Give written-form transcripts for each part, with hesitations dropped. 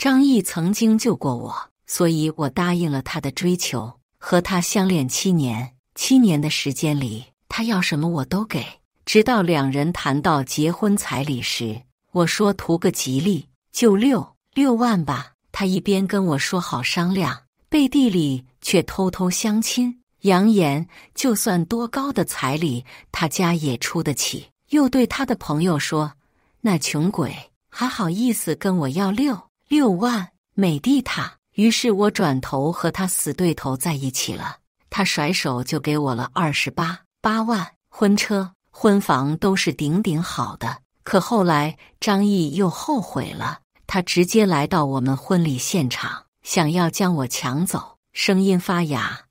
张毅曾经救过我，所以我答应了他的追求，和他相恋7年。7年的时间里，他要什么我都给。直到两人谈到结婚彩礼时，我说图个吉利，就6万吧。他一边跟我说好商量，背地里却偷偷相亲，扬言就算多高的彩礼他家也出得起。又对他的朋友说，那穷鬼还好意思跟我要6万，美的他。于是我转头和他死对头在一起了。他甩手就给我了28万，婚车婚房都是顶顶好的。可后来张毅又后悔了，他直接来到我们婚礼现场，想要将我抢走，声音发哑，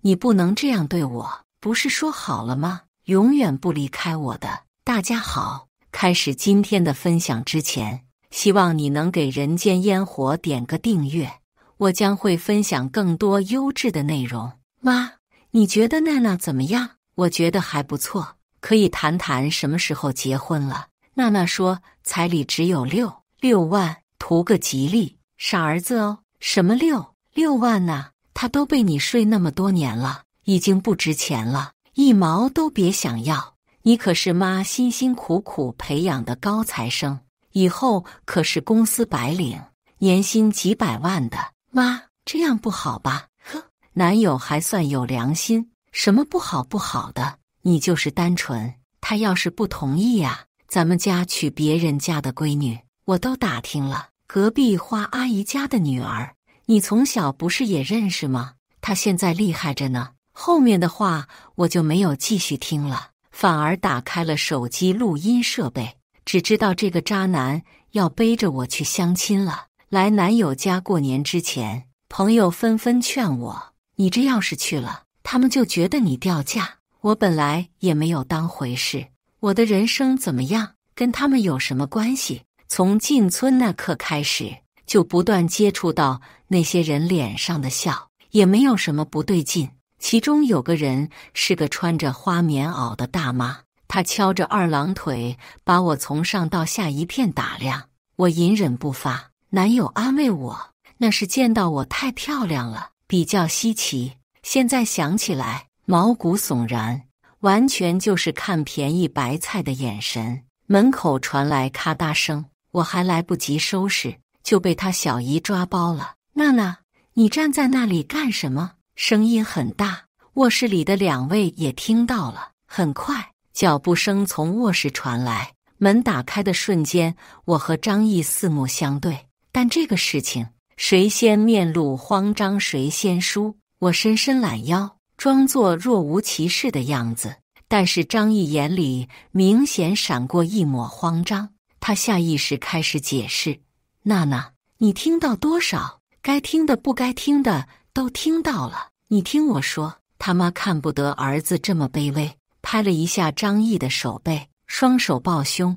你不能这样对我，不是说好了吗？永远不离开我的。大家好，开始今天的分享之前，希望你能给人间烟火点个订阅，我将会分享更多优质的内容。妈，你觉得娜娜怎么样？我觉得还不错，可以谈谈什么时候结婚了。娜娜说彩礼只有6万，图个吉利。傻儿子哦，什么6万呢？他都被你睡那么多年了，已经不值钱了，1毛都别想要。你可是妈辛辛苦苦培养的高材生，以后可是公司白领，年薪几百万的。妈，这样不好吧？呵，男友还算有良心，什么不好的，你就是单纯。他要是不同意呀，咱们家娶别人家的闺女，我都打听了，隔壁花阿姨家的女儿，你从小不是也认识吗？她现在厉害着呢。后面的话我就没有继续听了，反而打开了手机录音设备，只知道这个渣男要背着我去相亲了。来男友家过年之前，朋友纷纷劝我，你这要是去了，他们就觉得你掉价。我本来也没有当回事，我的人生怎么样，跟他们有什么关系？从进村那刻开始，就不断接触到那些人脸上的笑，也没有什么不对劲。其中有个人是个穿着花棉袄的大妈，她敲着二郎腿，把我从上到下一片打量。我隐忍不发，男友安慰我，那是见到我太漂亮了，比较稀奇。现在想起来毛骨悚然，完全就是看便宜白菜的眼神。门口传来咔嗒声，我还来不及收拾，就被他小姨抓包了。娜娜，你站在那里干什么？声音很大，卧室里的2位也听到了。很快，脚步声从卧室传来，门打开的瞬间，我和张毅四目相对。但这个事情，谁先面露慌张谁先输。我伸伸懒腰，装作若无其事的样子，但是张毅眼里明显闪过一抹慌张。他下意识开始解释，娜娜，你听到多少？该听的不该听的都听到了，你听我说。他妈看不得儿子这么卑微，拍了一下张毅的手背，双手抱胸，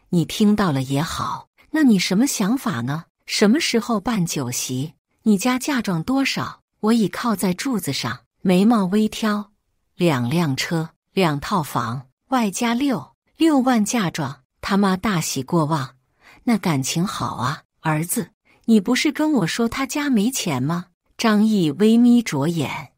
你听到了也好，那你什么想法呢？什么时候办酒席？你家嫁妆多少？我倚靠在柱子上，眉毛微挑，2辆车，2套房，外加6万嫁妆。他妈大喜过望，那感情好啊，儿子，你不是跟我说他家没钱吗？张毅微眯着眼，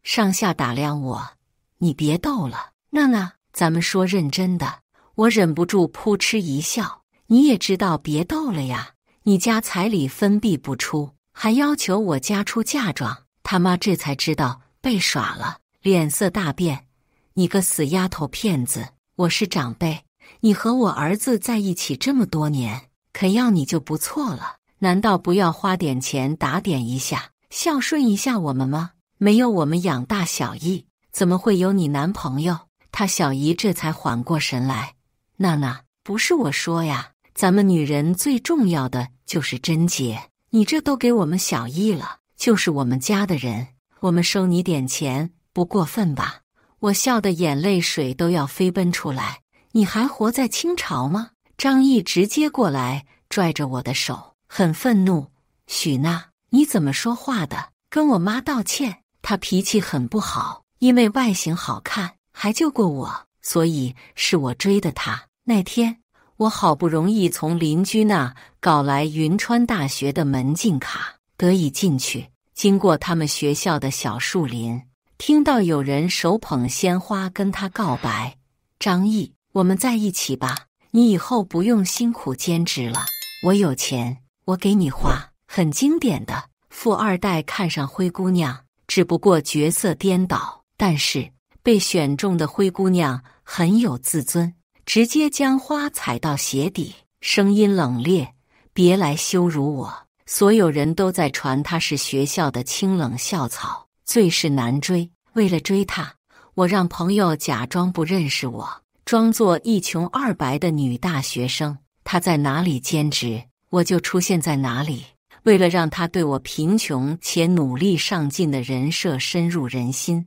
上下打量我，你别逗了，娜娜，咱们说认真的。我忍不住扑哧一笑，你也知道别逗了呀，你家彩礼分币不出，还要求我家出嫁妆。他妈这才知道被耍了，脸色大变，你个死丫头片子，我是长辈，你和我儿子在一起这么多年，肯要你就不错了，难道不要花点钱打点一下，孝顺一下我们吗？没有我们养大小易，怎么会有你男朋友？他小姨这才缓过神来，娜娜，不是我说呀，咱们女人最重要的就是贞洁，你这都给我们小易了，就是我们家的人，我们收你点钱不过分吧？我笑得眼泪水都要飞奔出来，你还活在清朝吗？张毅直接过来拽着我的手，很愤怒，许娜，你怎么说话的？跟我妈道歉。她脾气很不好，因为外形好看还救过我，所以是我追的她。那天我好不容易从邻居那搞来云川大学的门禁卡，得以进去。经过他们学校的小树林，听到有人手捧鲜花跟他告白：张毅，我们在一起吧，你以后不用辛苦兼职了，我有钱，我给你花。很经典的富二代看上灰姑娘，只不过角色颠倒。但是被选中的灰姑娘很有自尊，直接将花踩到鞋底，声音冷冽：别来羞辱我。所有人都在传她是学校的清冷校草，最是难追。为了追她，我让朋友假装不认识我，装作一穷二白的女大学生。她在哪里兼职，我就出现在哪里。为了让她对我贫穷且努力上进的人设深入人心，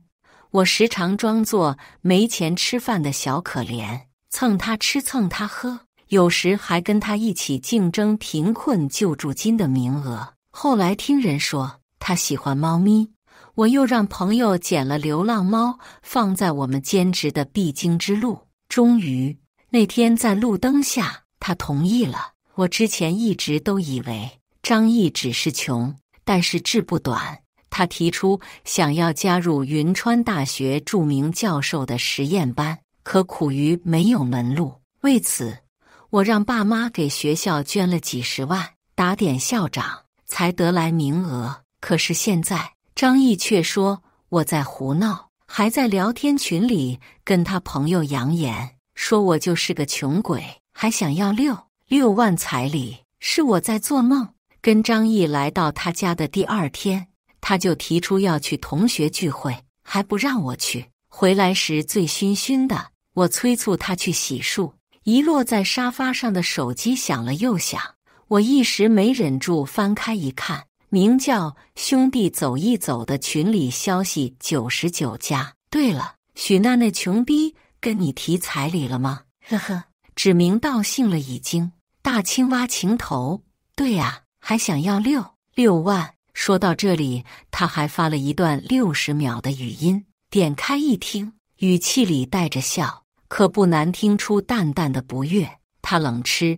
我时常装作没钱吃饭的小可怜，蹭她吃蹭她喝，有时还跟她一起竞争贫困救助金的名额。后来听人说她喜欢猫咪，我又让朋友捡了流浪猫放在我们兼职的必经之路。终于那天在路灯下，她同意了。我之前一直都以为张毅只是穷，但是志不短。他提出想要加入云川大学著名教授的实验班，可苦于没有门路。为此，我让爸妈给学校捐了几十万，打点校长，才得来名额。可是现在，张毅却说我在胡闹，还在聊天群里跟他朋友扬言，说我就是个穷鬼，还想要6万彩礼。是我在做梦。跟张毅来到他家的第二天，他就提出要去同学聚会，还不让我去。回来时醉醺醺的，我催促他去洗漱，遗落在沙发上的手机响了又响，我一时没忍住翻开一看，名叫兄弟走一走的群里消息99加。对了，许娜那穷逼跟你提彩礼了吗？呵呵，指名道姓了已经。大青蛙情头，对呀，还想要6万。说到这里，他还发了一段60秒的语音，点开一听，语气里带着笑，可不难听出淡淡的不悦。他冷吃，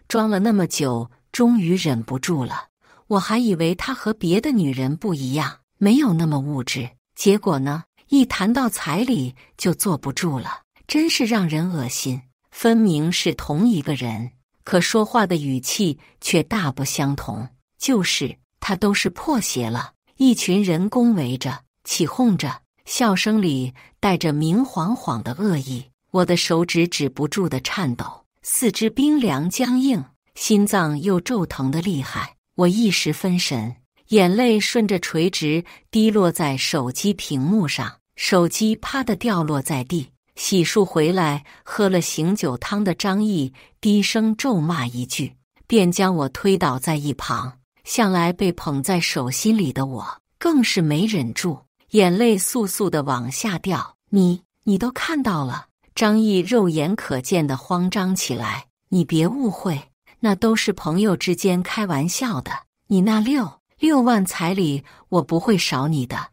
装了那么久，终于忍不住了。我还以为他和别的女人不一样，没有那么物质，结果呢，一谈到彩礼就坐不住了，真是让人恶心。分明是同一个人，可说话的语气却大不相同。就是他都是破鞋了，一群人恭围着，起哄着，笑声里带着明晃晃的恶意。我的手指止不住的颤抖，四肢冰凉僵硬，心脏又骤疼得厉害。我一时分神，眼泪顺着垂直滴落在手机屏幕上，手机啪地掉落在地。洗漱回来喝了醒酒汤的张毅低声咒骂一句，便将我推倒在一旁。向来被捧在手心里的我，更是没忍住，眼泪簌簌地往下掉。你都看到了？张毅肉眼可见地慌张起来。你别误会，那都是朋友之间开玩笑的。你那6万彩礼，我不会少你的。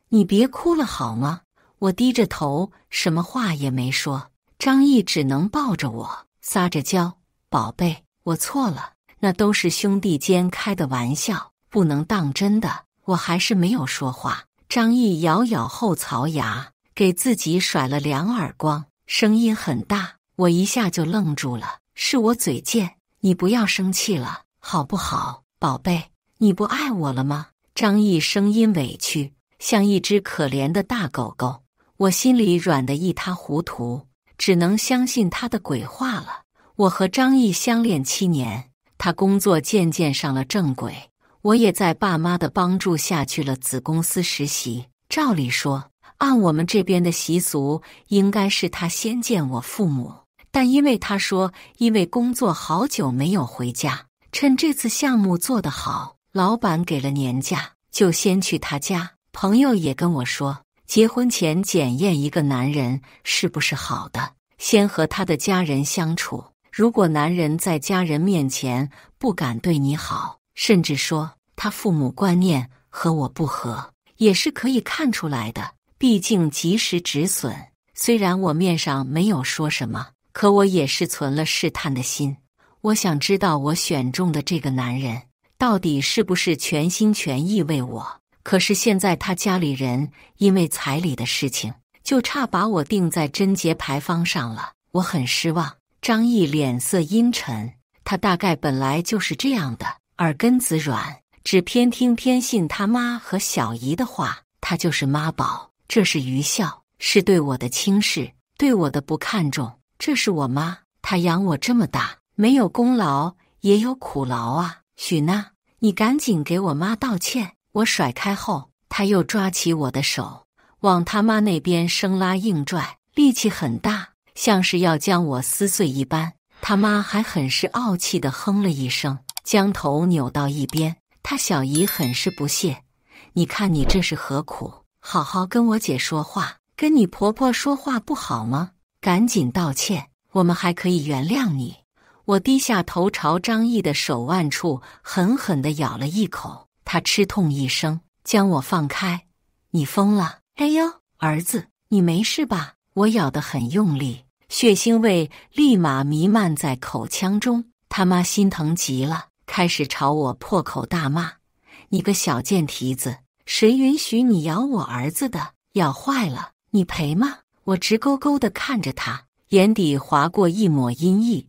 你别哭了好吗？我低着头，什么话也没说。张毅只能抱着我，撒着娇：宝贝，我错了。那都是兄弟间开的玩笑，不能当真的。我还是没有说话。张毅咬咬后槽牙，给自己甩了2耳光，声音很大。我一下就愣住了。是我嘴贱，你不要生气了，好不好？宝贝，你不爱我了吗？张毅声音委屈，像一只可怜的大狗狗。我心里软得一塌糊涂，只能相信他的鬼话了。我和张毅相恋7年，他工作渐渐上了正轨，我也在爸妈的帮助下去了子公司实习。照理说，按我们这边的习俗，应该是他先见我父母，但因为他说因为工作好久没有回家，趁这次项目做得好，老板给了年假，就先去他家。朋友也跟我说，结婚前检验一个男人是不是好的，先和他的家人相处。如果男人在家人面前不敢对你好，甚至说他父母观念和我不合，也是可以看出来的。毕竟及时止损。虽然我面上没有说什么，可我也是存了试探的心，我想知道我选中的这个男人到底是不是全心全意为我。可是现在他家里人因为彩礼的事情，就差把我定在贞节牌坊上了，我很失望。张毅脸色阴沉，他大概本来就是这样的，耳根子软，只偏听偏信他妈和小姨的话。他就是妈宝，这是愚孝，是对我的轻视，对我的不看重。这是我妈，她养我这么大，没有功劳也有苦劳啊。许娜，你赶紧给我妈道歉。我甩开后，他又抓起我的手，往他妈那边生拉硬拽，力气很大，像是要将我撕碎一般。他妈还很是傲气地哼了一声，将头扭到一边。他小姨很是不屑，你看你这是何苦？好好跟我姐说话，跟你婆婆说话不好吗？赶紧道歉，我们还可以原谅你。我低下头朝张毅的手腕处狠狠地咬了一口，他吃痛一声，将我放开。你疯了？哎呦，儿子，你没事吧？我咬得很用力，血腥味立马弥漫在口腔中。他妈心疼极了，开始朝我破口大骂：你个小贱蹄子，谁允许你咬我儿子的？咬坏了你赔吗？我直勾勾地看着他，眼底划过一抹阴翳。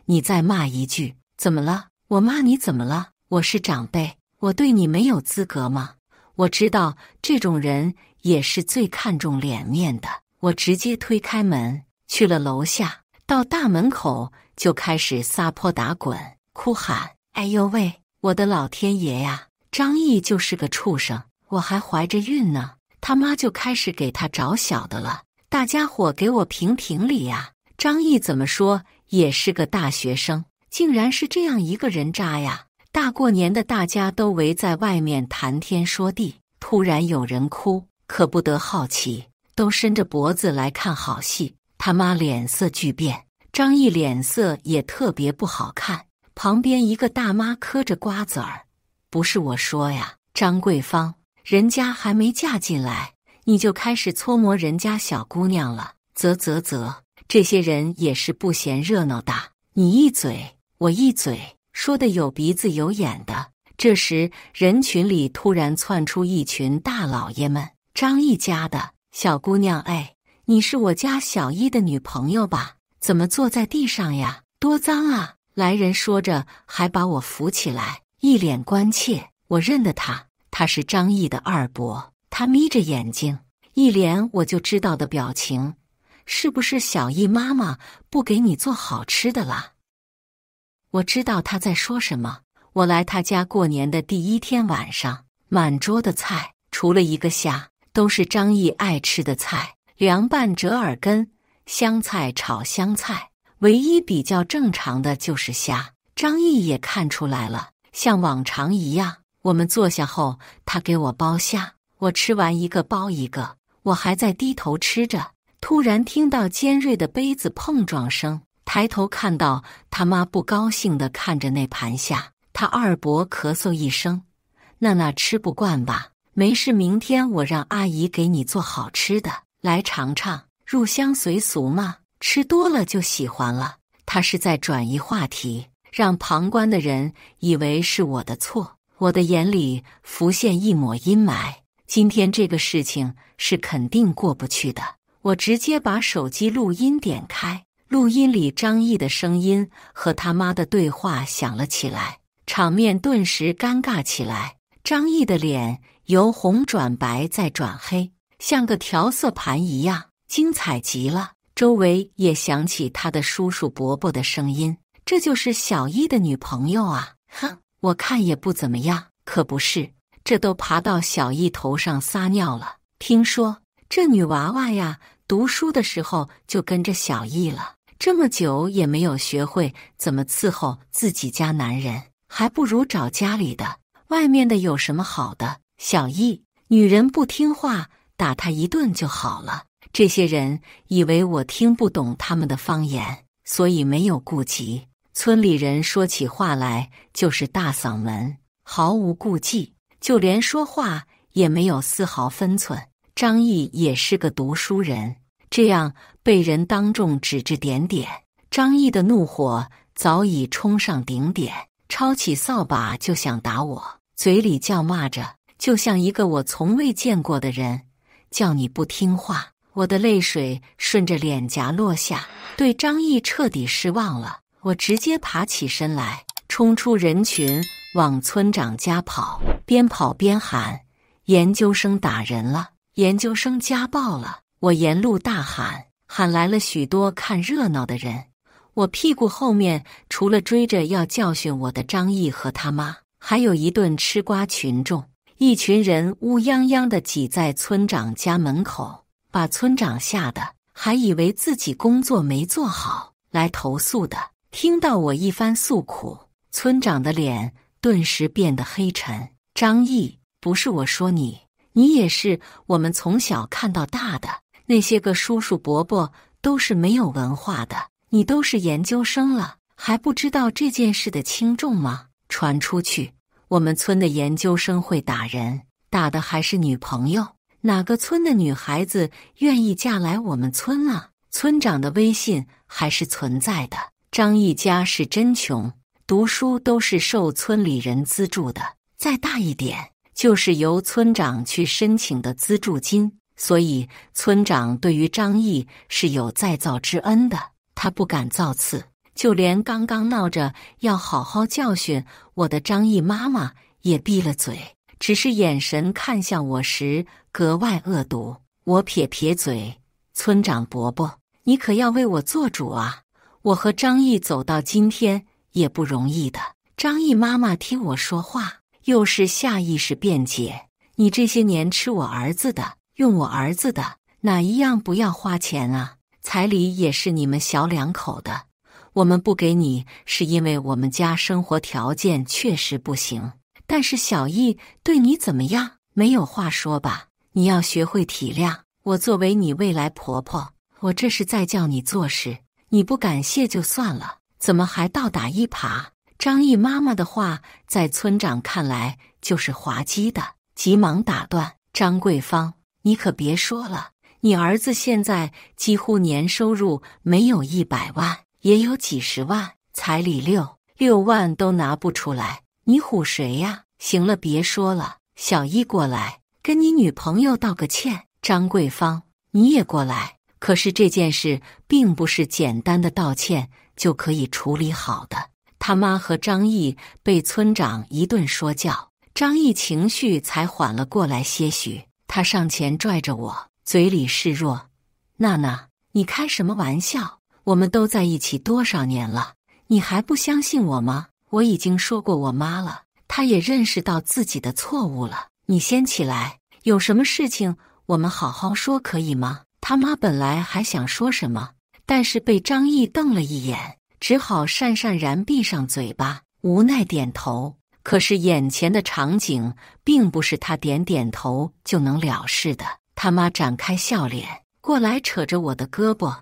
你再骂一句，怎么了？我骂你怎么了？我是长辈，我对你没有资格吗？我知道这种人也是最看重脸面的。我直接推开门，去了楼下，到大门口就开始撒泼打滚，哭喊：哎呦喂，我的老天爷呀！张毅就是个畜生，我还怀着孕呢，他妈就开始给他找小的了。大家伙给我评评理呀！张毅怎么说也是个大学生，竟然是这样一个人渣呀！大过年的，大家都围在外面谈天说地，突然有人哭，可不得好奇，都伸着脖子来看好戏。他妈脸色巨变，张毅脸色也特别不好看。旁边一个大妈嗑着瓜子儿：不是我说呀，张桂芳，人家还没嫁进来，你就开始搓磨人家小姑娘了。啧，这些人也是不嫌热闹大，你一嘴我一嘴，说的有鼻子有眼的。这时人群里突然窜出一群大老爷们：张毅家的小姑娘，哎，你是我家小一的女朋友吧？怎么坐在地上呀？多脏啊！来人说着还把我扶起来，一脸关切。我认得他，他是张毅的二伯。他眯着眼睛，一脸我就知道的表情。是不是小易妈妈不给你做好吃的啦？我知道他在说什么。我来他家过年的第一天晚上，满桌的菜除了一个虾，都是张毅爱吃的菜，凉拌折耳根，香菜炒香菜，唯一比较正常的就是虾。张毅也看出来了，像往常一样，我们坐下后，他给我剥虾，我吃完一个剥一个，我还在低头吃着。突然听到尖锐的杯子碰撞声，抬头看到他妈不高兴地看着那盘虾。他二伯咳嗽一声：那吃不惯吧？没事，明天我让阿姨给你做好吃的，来尝尝，入乡随俗嘛，吃多了就喜欢了。他是在转移话题，让旁观的人以为是我的错。我的眼里浮现一抹阴霾，今天这个事情是肯定过不去的。我直接把手机录音点开，录音里张毅的声音和他妈的对话响了起来，场面顿时尴尬起来。张毅的脸由红转白再转黑，像个调色盘一样，精彩极了。周围也响起他的叔叔伯伯的声音：这就是小一的女朋友啊！哼，我看也不怎么样。可不是，这都爬到小一头上撒尿了。听说这女娃娃呀，读书的时候就跟着小易了，这么久也没有学会怎么伺候自己家男人，还不如找家里的。外面的有什么好的？小易，女人不听话，打她一顿就好了。这些人以为我听不懂他们的方言，所以没有顾及。村里人说起话来就是大嗓门，毫无顾忌，就连说话也没有丝毫分寸。张毅也是个读书人，这样被人当众指指点点，张毅的怒火早已冲上顶点，抄起扫把就想打我，嘴里叫骂着，就像一个我从未见过的人，叫你不听话。我的泪水顺着脸颊落下，对张毅彻底失望了。我直接爬起身来，冲出人群往村长家跑，边跑边喊：研究生打人了，研究生家暴了！我沿路大喊，喊来了许多看热闹的人。我屁股后面除了追着要教训我的张毅和他妈，还有一顿吃瓜群众，一群人乌泱泱地挤在村长家门口，把村长吓得还以为自己工作没做好，来投诉的。听到我一番诉苦，村长的脸顿时变得黑沉。张毅，不是我说你，你也是我们从小看到大的，那些个叔叔伯伯都是没有文化的，你都是研究生了，还不知道这件事的轻重吗？传出去，我们村的研究生会打人，打的还是女朋友，哪个村的女孩子愿意嫁来我们村啊？村长的威信还是存在的。张毅家是真穷，读书都是受村里人资助的，再大一点就是由村长去申请的资助金，所以村长对于张毅是有再造之恩的，他不敢造次。就连刚刚闹着要好好教训我的张毅妈妈也闭了嘴，只是眼神看向我时格外恶毒。我撇撇嘴，村长伯伯，你可要为我做主啊！我和张毅走到今天也不容易的。张毅妈妈听我说话，又是下意识辩解，你这些年吃我儿子的，用我儿子的，哪一样不要花钱啊？彩礼也是你们小两口的，我们不给你是因为我们家生活条件确实不行，但是小易对你怎么样？没有话说吧？你要学会体谅，我作为你未来婆婆，我这是在叫你做事，你不感谢就算了，怎么还倒打一耙？张毅妈妈的话在村长看来就是滑稽的，急忙打断：张桂芳，你可别说了，你儿子现在几乎年收入没有100万，也有几十万，彩礼6万都拿不出来，你唬谁呀？行了，别说了，小易过来，跟你女朋友道个歉。张桂芳，你也过来。可是这件事并不是简单的道歉就可以处理好的。他妈和张毅被村长一顿说教，张毅情绪才缓了过来些许。他上前拽着我，嘴里示弱：娜娜，你开什么玩笑？我们都在一起多少年了，你还不相信我吗？我已经说过我妈了，她也认识到自己的错误了。你先起来，有什么事情我们好好说，可以吗？他妈本来还想说什么，但是被张毅瞪了一眼，只好讪讪然闭上嘴巴，无奈点头。可是眼前的场景并不是他点点头就能了事的。他妈展开笑脸，过来扯着我的胳膊：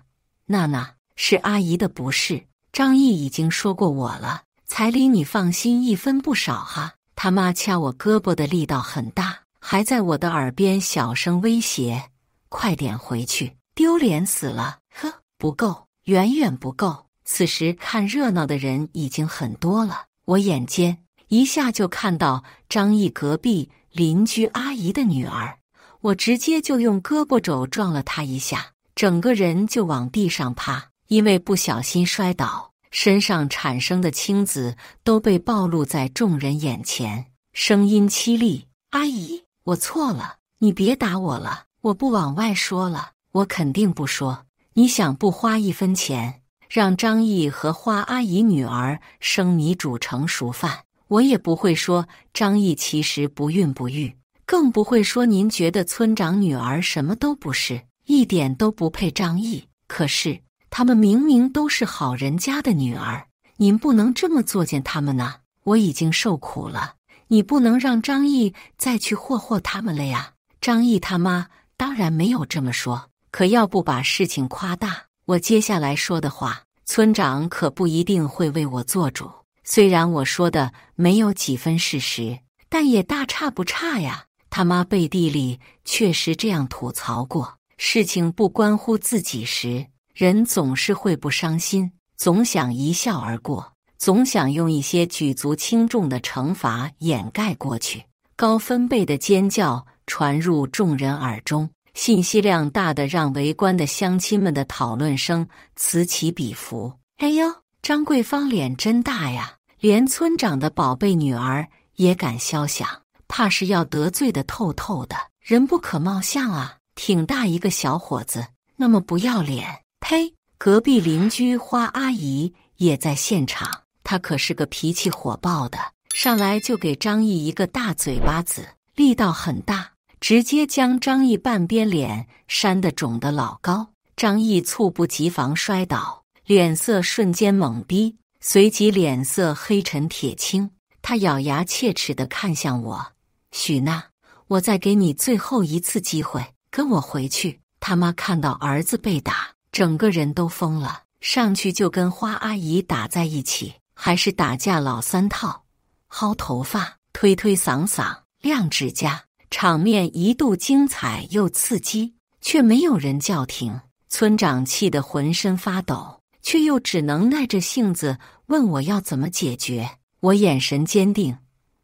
娜娜，是阿姨的不是，张毅已经说过我了，彩礼你放心，1分不少哈。他妈掐我胳膊的力道很大，还在我的耳边小声威胁：快点回去，丢脸死了！呵，不够，远远不够。此时看热闹的人已经很多了，我眼尖一下就看到张毅隔壁邻居阿姨的女儿，我直接就用胳膊肘撞了她一下，整个人就往地上趴。因为不小心摔倒，身上产生的青紫都被暴露在众人眼前，声音凄厉：阿姨，我错了，你别打我了，我不往外说了，我肯定不说。你想不花1分钱，让张毅和花阿姨女儿生米煮成熟饭，我也不会说张毅其实不孕不育，更不会说您觉得村长女儿什么都不是，一点都不配张毅。可是他们明明都是好人家的女儿，您不能这么作践他们呢。我已经受苦了，你不能让张毅再去霍他们了呀。张毅他妈当然没有这么说，可要不把事情夸大，我接下来说的话，村长可不一定会为我做主。虽然我说的没有几分事实，但也大差不差呀。他妈背地里确实这样吐槽过，事情不关乎自己时，人总是会不伤心。总想一笑而过，总想用一些举足轻重的惩罚掩盖过去。高分贝的尖叫传入众人耳中，信息量大的让围观的乡亲们的讨论声此起彼伏。哎呦，张桂芳脸真大呀，连村长的宝贝女儿也敢肖想，怕是要得罪的透透的，人不可貌相啊，挺大一个小伙子，那么不要脸。呸！隔壁邻居花阿姨也在现场，她可是个脾气火爆的，上来就给张毅一个大嘴巴子，力道很大，直接将张毅半边脸扇得肿得老高。张毅猝不及防摔倒，脸色瞬间懵逼，随即脸色黑沉铁青。他咬牙切齿地看向我，许娜，我再给你最后一次机会，跟我回去。他妈看到儿子被打，整个人都疯了，上去就跟花阿姨打在一起，还是打架老三套，薅头发、推推搡搡、亮指甲，场面一度精彩又刺激，却没有人叫停。村长气得浑身发抖，却又只能耐着性子问我要怎么解决。我眼神坚定，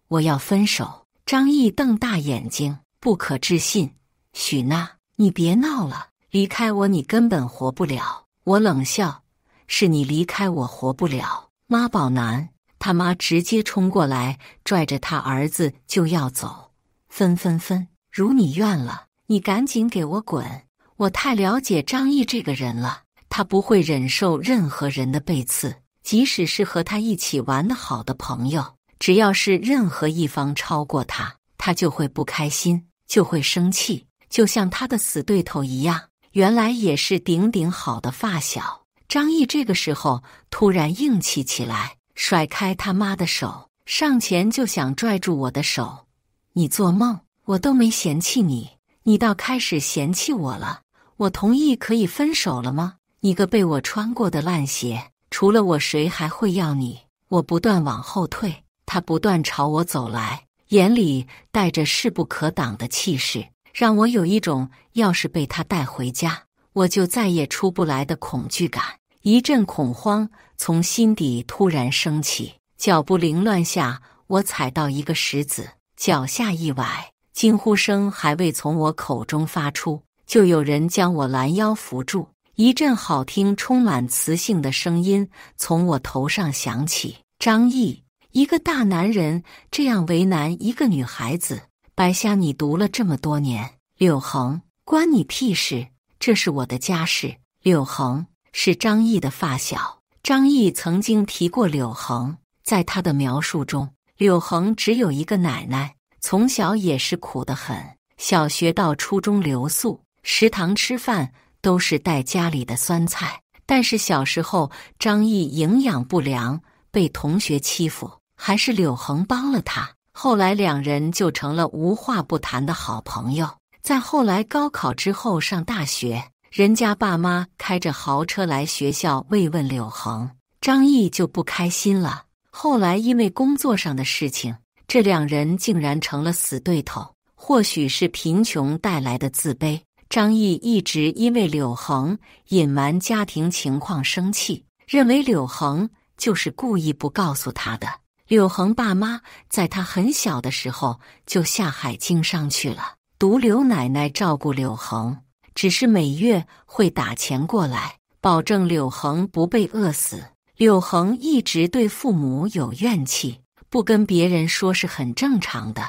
我要分手。张毅瞪大眼睛，不可置信，许娜，你别闹了，离开我你根本活不了。我冷笑，是你离开我活不了。妈宝男，他妈直接冲过来，拽着他儿子就要走。分，如你愿了，你赶紧给我滚。我太了解张毅这个人了，他不会忍受任何人的背刺，即使是和他一起玩得好的朋友，只要是任何一方超过他，他就会不开心，就会生气，就像他的死对头一样，原来也是顶顶好的发小。张毅这个时候突然硬气起来，甩开他妈的手，上前就想拽住我的手。你做梦，我都没嫌弃你，你倒开始嫌弃我了。我同意可以分手了吗？你个被我穿过的烂鞋，除了我谁还会要你？我不断往后退，他不断朝我走来，眼里带着势不可挡的气势，让我有一种要是被他带回家，我就再也出不来的恐惧感。一阵恐慌从心底突然升起，脚步凌乱下，我踩到一个石子，脚下一崴，惊呼声还未从我口中发出，就有人将我拦腰扶住。一阵好听充满磁性的声音从我头上响起，张毅，一个大男人这样为难一个女孩子，白瞎你读了这么多年。柳恒，关你屁事，这是我的家事。柳恒是张毅的发小，张毅曾经提过柳恒，在他的描述中，柳恒只有一个奶奶，从小也是苦得很，小学到初中留宿，食堂吃饭都是带家里的酸菜。但是小时候张毅营养不良，被同学欺负，还是柳恒帮了他，后来两人就成了无话不谈的好朋友。在后来高考之后上大学，人家爸妈开着豪车来学校慰问柳恒，张毅就不开心了。后来因为工作上的事情，这两人竟然成了死对头。或许是贫穷带来的自卑，张毅一直因为柳恒隐瞒家庭情况生气，认为柳恒就是故意不告诉他的。柳恒爸妈在他很小的时候就下海经商去了，独留奶奶照顾柳恒，只是每月会打钱过来，保证柳恒不被饿死。柳恒一直对父母有怨气，不跟别人说是很正常的。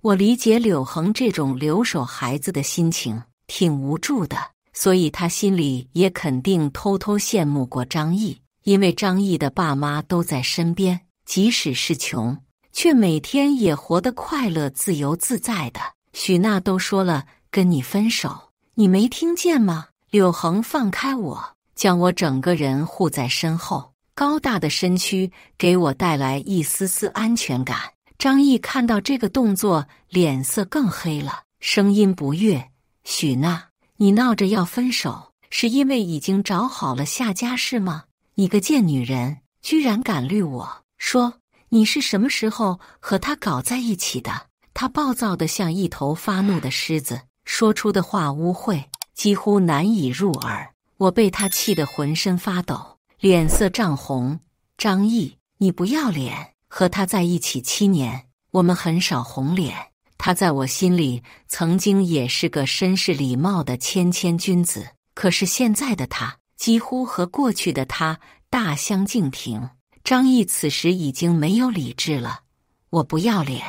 我理解柳恒这种留守孩子的心情，挺无助的，所以他心里也肯定偷偷羡慕过张毅，因为张毅的爸妈都在身边，即使是穷，却每天也活得快乐自由自在的。许娜都说了跟你分手，你没听见吗？柳恒放开我，将我整个人护在身后，高大的身躯给我带来一丝丝安全感。张毅看到这个动作，脸色更黑了，声音不悦，许娜，你闹着要分手，是因为已经找好了下家是吗？你个贱女人，居然敢绿我！说，你是什么时候和他搞在一起的？他暴躁得像一头发怒的狮子，说出的话污秽，几乎难以入耳。我被他气得浑身发抖，脸色涨红。张毅，你不要脸！和他在一起7年，我们很少红脸。他在我心里曾经也是个绅士礼貌的谦谦君子，可是现在的他几乎和过去的他大相径庭。张毅此时已经没有理智了。我不要脸，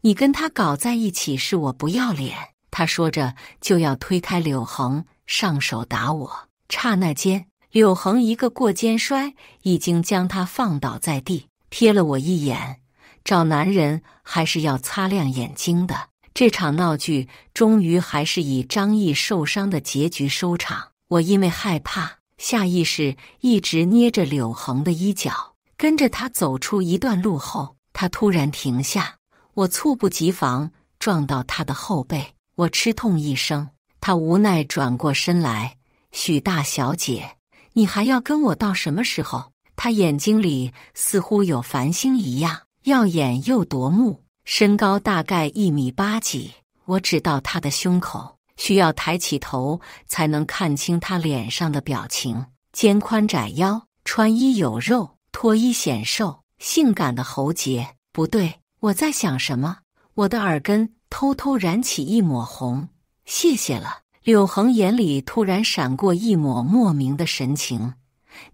你跟他搞在一起是我不要脸。他说着就要推开柳恒，上手打我。刹那间，柳恒一个过肩摔，已经将他放倒在地，瞥了我一眼。找男人还是要擦亮眼睛的。这场闹剧终于还是以张毅受伤的结局收场。我因为害怕，下意识一直捏着柳恒的衣角，跟着他走出一段路后，他突然停下，我猝不及防撞到他的后背，我吃痛一声。他无奈转过身来，许大小姐，你还要跟我到什么时候？他眼睛里似乎有繁星一样，耀眼又夺目，身高大概1.8米几。我指到他的胸口，需要抬起头才能看清他脸上的表情。肩宽窄腰，穿衣有肉，脱衣显瘦，性感的喉结。不对，我在想什么？我的耳根偷偷燃起一抹红。谢谢了。柳恒眼里突然闪过一抹莫名的神情。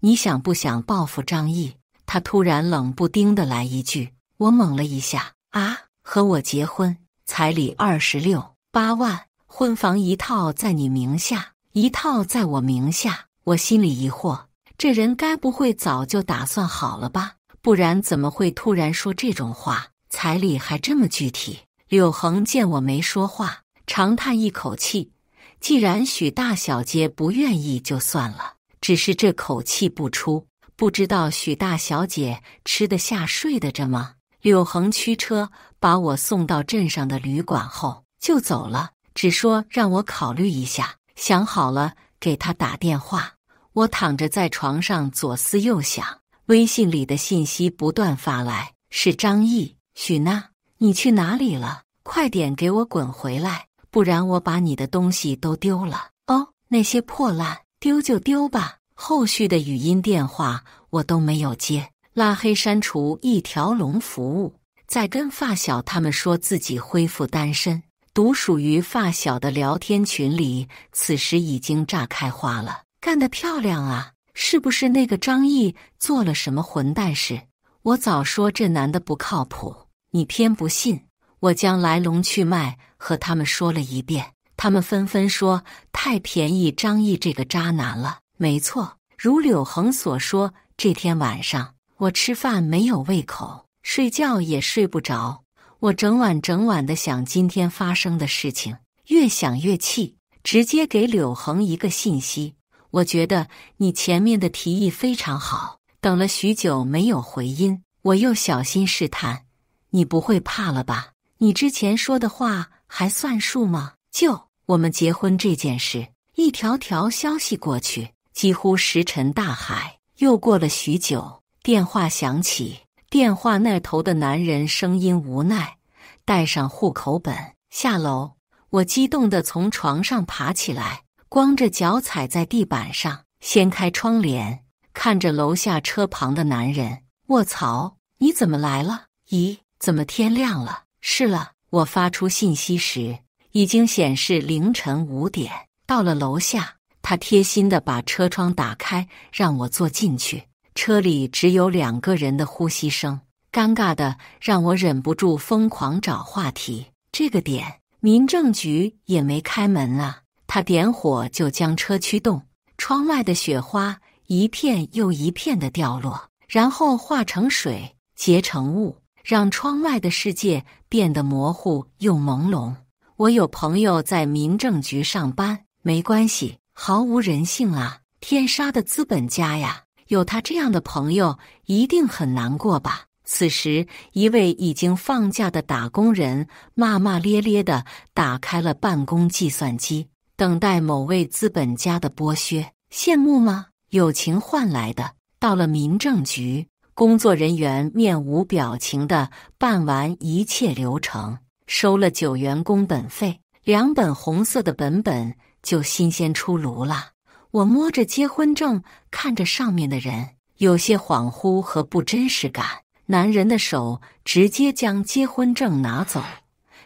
你想不想报复张毅？他突然冷不丁地来一句。我懵了一下。啊，和我结婚，彩礼26.8万，婚房一套在你名下，一套在我名下。我心里疑惑，这人该不会早就打算好了吧？不然怎么会突然说这种话？彩礼还这么具体。柳恒见我没说话，长叹一口气。既然许大小姐不愿意就算了，只是这口气不出，不知道许大小姐吃得下睡得着吗？柳恒驱车把我送到镇上的旅馆后就走了，只说让我考虑一下，想好了给他打电话。我躺着在床上左思右想，微信里的信息不断发来，是张毅。许娜，你去哪里了？快点给我滚回来，不然我把你的东西都丢了。哦，那些破烂丢就丢吧。后续的语音电话我都没有接，拉黑删除一条龙服务。再跟发小他们说自己恢复单身，独属于发小的聊天群里此时已经炸开花了。干得漂亮啊，是不是那个张毅做了什么混蛋事？我早说这男的不靠谱，你偏不信。我将来龙去脉和他们说了一遍，他们纷纷说太便宜张毅这个渣男了。没错，如柳恒所说，这天晚上我吃饭没有胃口，睡觉也睡不着。我整晚的想今天发生的事情，越想越气，直接给柳恒一个信息。我觉得你前面的提议非常好。等了许久没有回音，我又小心试探，你不会怕了吧？你之前说的话还算数吗？就我们结婚这件事，一条条消息过去，几乎石沉大海。又过了许久，电话响起，电话那头的男人声音无奈，带上户口本，下楼。我激动地从床上爬起来，光着脚踩在地板上，掀开窗帘，看着楼下车旁的男人。卧槽，你怎么来了？咦，怎么天亮了？是了，我发出信息时已经显示凌晨5点。到了楼下，他贴心地把车窗打开，让我坐进去。车里只有2个人的呼吸声，尴尬的让我忍不住疯狂找话题。这个点，民政局也没开门啊。他点火就将车驱动，窗外的雪花一片又一片的掉落，然后化成水，结成雾，让窗外的世界变得模糊又朦胧。我有朋友在民政局上班，没关系，毫无人性啊，天杀的资本家呀！有他这样的朋友，一定很难过吧？此时，一位已经放假的打工人骂骂咧咧地打开了办公计算机，等待某位资本家的剥削。羡慕吗？友情换来的。到了民政局，工作人员面无表情地办完一切流程，收了9元工本费，2本红色的本本就新鲜出炉了。我摸着结婚证，看着上面的人，有些恍惚和不真实感。男人的手直接将结婚证拿走，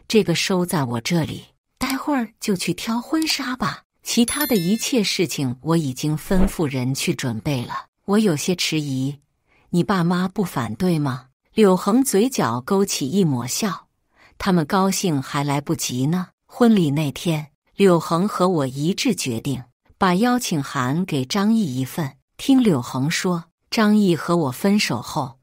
这个收在我这里，待会儿就去挑婚纱吧。其他的一切事情我已经吩咐人去准备了。我有些迟疑，你爸妈不反对吗？柳恒嘴角勾起一抹笑，他们高兴还来不及呢。婚礼那天，柳恒和我一致决定把邀请函给张毅一份。听柳恒说，张毅和我分手后，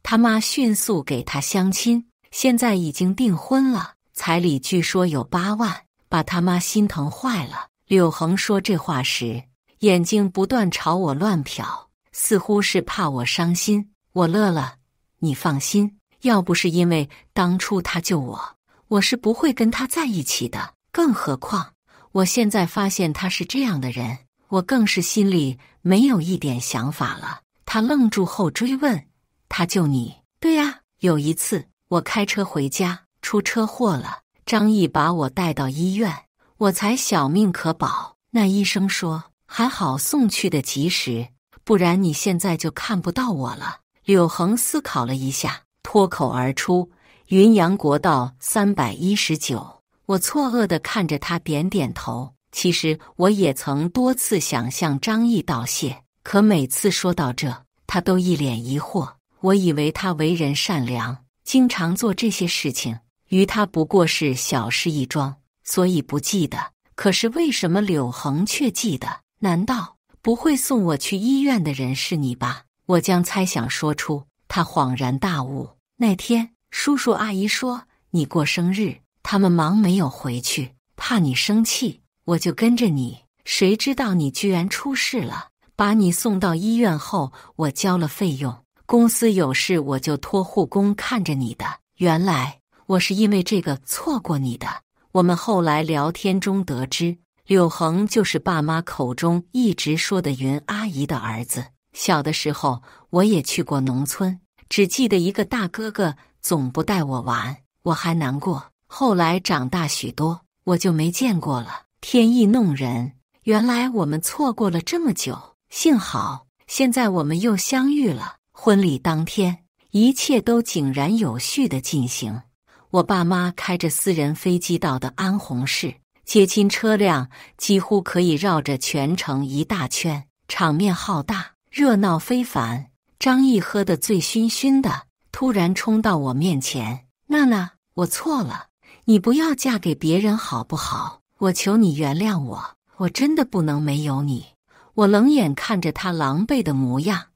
他妈迅速给他相亲，现在已经订婚了，彩礼据说有8万，把他妈心疼坏了。柳恒说这话时，眼睛不断朝我乱瞟，似乎是怕我伤心。我乐了，你放心，要不是因为当初他救我，我是不会跟他在一起的。更何况，我现在发现他是这样的人，我更是心里没有一点想法了。他愣住后追问，他救你？对呀，有一次我开车回家，出车祸了，张毅把我带到医院，我才小命可保。那医生说，还好送去的及时，不然你现在就看不到我了。柳恒思考了一下，脱口而出，云阳国道319。我错愕地看着他，点点头。其实我也曾多次想向张毅道谢，可每次说到这，他都一脸疑惑。我以为他为人善良，经常做这些事情，于他不过是小事一桩，所以不记得。可是为什么柳恒却记得？难道不会送我去医院的人是你吧？我将猜想说出，他恍然大悟。那天叔叔阿姨说你过生日，他们忙没有回去，怕你生气，我就跟着你。谁知道你居然出事了，把你送到医院后，我交了费用，公司有事我就托护工看着你的。原来我是因为这个错过你的。我们后来聊天中得知，柳恒就是爸妈口中一直说的云阿姨的儿子。小的时候我也去过农村，只记得一个大哥哥总不带我玩，我还难过。后来长大许多，我就没见过了。天意弄人，原来我们错过了这么久，幸好现在我们又相遇了。婚礼当天，一切都井然有序地进行。我爸妈开着私人飞机到的安徽市，接亲车辆几乎可以绕着全城一大圈，场面浩大，热闹非凡。张毅喝得醉醺醺的，突然冲到我面前，娜娜，我错了，你不要嫁给别人好不好？我求你原谅我，我真的不能没有你。我冷眼看着他狼狈的模样。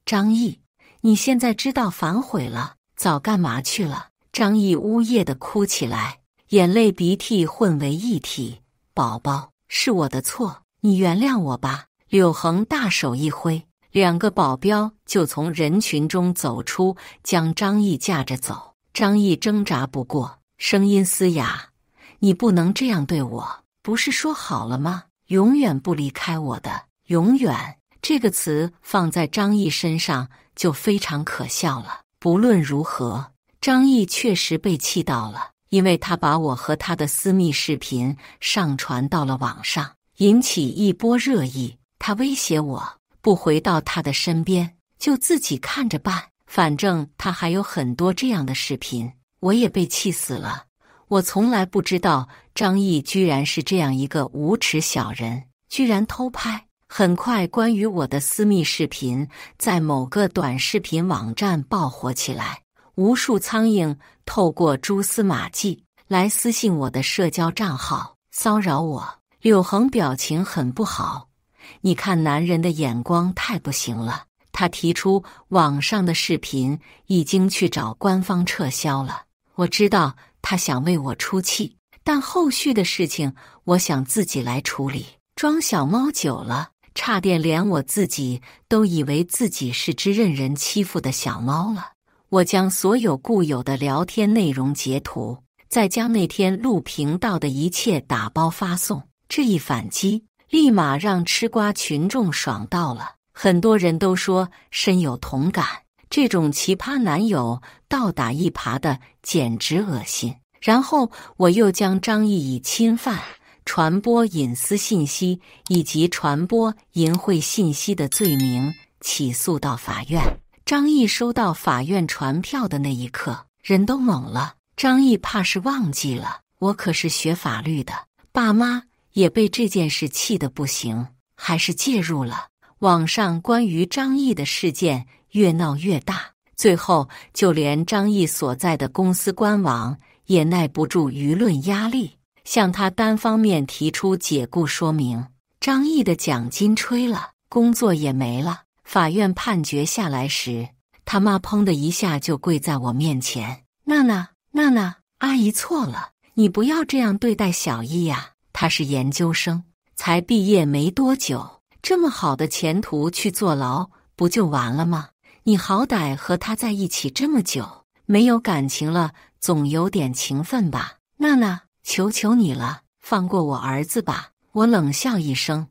张毅，你现在知道反悔了，早干嘛去了？张毅呜咽地哭起来，眼泪鼻涕混为一体。宝宝，是我的错，你原谅我吧。柳恒大手一挥，2个保镖就从人群中走出，将张毅架着走。张毅挣扎不过，声音嘶哑，你不能这样对我，不是说好了吗？永远不离开我的。永远这个词放在张毅身上就非常可笑了。不论如何，张毅确实被气到了，因为他把我和他的私密视频上传到了网上，引起一波热议。他威胁我不回到他的身边，就自己看着办，反正他还有很多这样的视频。我也被气死了。我从来不知道张毅居然是这样一个无耻小人，居然偷拍。很快，关于我的私密视频在某个短视频网站爆火起来，无数苍蝇透过蛛丝马迹来私信我的社交账号，骚扰我。柳恒表情很不好，你看男人的眼光太不行了。他提出网上的视频已经去找官方撤销了。我知道他想为我出气，但后续的事情我想自己来处理。装小猫久了，差点连我自己都以为自己是只任人欺负的小猫了。我将所有固有的聊天内容截图，再将那天录屏到的一切打包发送。这一反击，立马让吃瓜群众爽到了。很多人都说深有同感，这种奇葩男友倒打一耙的简直恶心。然后我又将张毅以侵犯、传播隐私信息以及传播淫秽信息的罪名起诉到法院。张毅收到法院传票的那一刻，人都懵了。张毅怕是忘记了，我可是学法律的，爸妈也被这件事气得不行，还是介入了。网上关于张毅的事件越闹越大，最后就连张毅所在的公司官网也耐不住舆论压力，向他单方面提出解雇说明。张毅的奖金吹了，工作也没了。法院判决下来时，他妈砰的一下就跪在我面前：“娜娜，娜娜，阿姨错了，你不要这样对待小艺呀，他是研究生，才毕业没多久，这么好的前途去坐牢不就完了吗？你好歹和他在一起这么久，没有感情了，总有点情分吧？娜娜，求求你了，放过我儿子吧！”我冷笑一声：“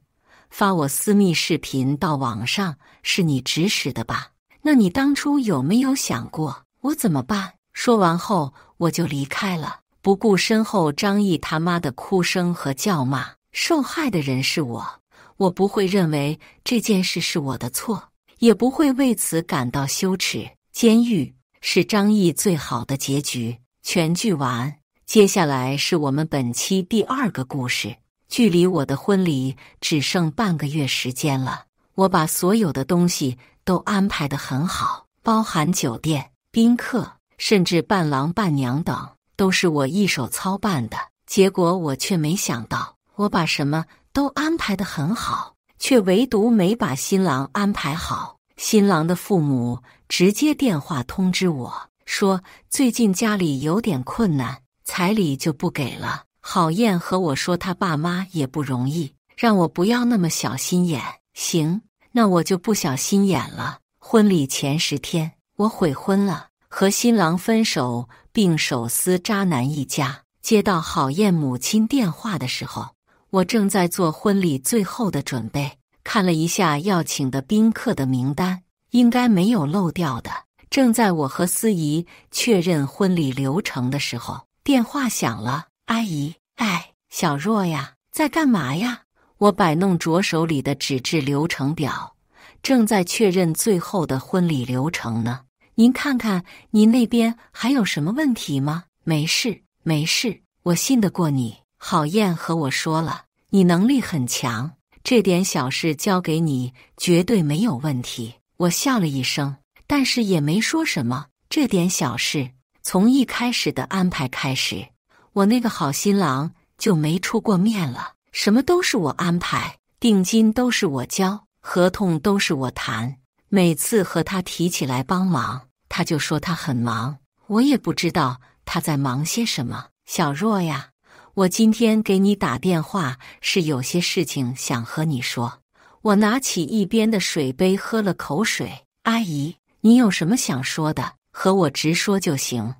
发我私密视频到网上是你指使的吧？那你当初有没有想过我怎么办？”说完后我就离开了，不顾身后张毅他妈的哭声和叫骂。受害的人是我不会认为这件事是我的错，也不会为此感到羞耻。监狱是张毅最好的结局。全剧完，接下来是我们本期第2个故事。距离我的婚礼只剩半个月时间了，我把所有的东西都安排得很好，包含酒店、宾客，甚至伴郎伴娘等，都是我一手操办的。结果我却没想到，我把什么都安排得很好，却唯独没把新郎安排好。新郎的父母直接电话通知我说，最近家里有点困难，彩礼就不给了。郝燕和我说他爸妈也不容易，让我不要那么小心眼。行，那我就不小心眼了。婚礼前10天，我悔婚了，和新郎分手，并手撕渣男一家。接到郝燕母亲电话的时候，我正在做婚礼最后的准备，看了一下要请的宾客的名单，应该没有漏掉的。正在我和司仪确认婚礼流程的时候，电话响了。阿姨，哎，小若呀，在干嘛呀？我摆弄着手里的纸质流程表，正在确认最后的婚礼流程呢。您看看，您那边还有什么问题吗？没事，没事，我信得过你。郝燕和我说了，你能力很强，这点小事交给你绝对没有问题。我笑了一声，但是也没说什么。这点小事，从一开始的安排开始，我那个好新郎就没出过面了，什么都是我安排，定金都是我交，合同都是我谈。每次和他提起来帮忙，他就说他很忙，我也不知道他在忙些什么。小若呀，我今天给你打电话是有些事情想和你说。我拿起一边的水杯喝了口水。阿姨，你有什么想说的，和我直说就行。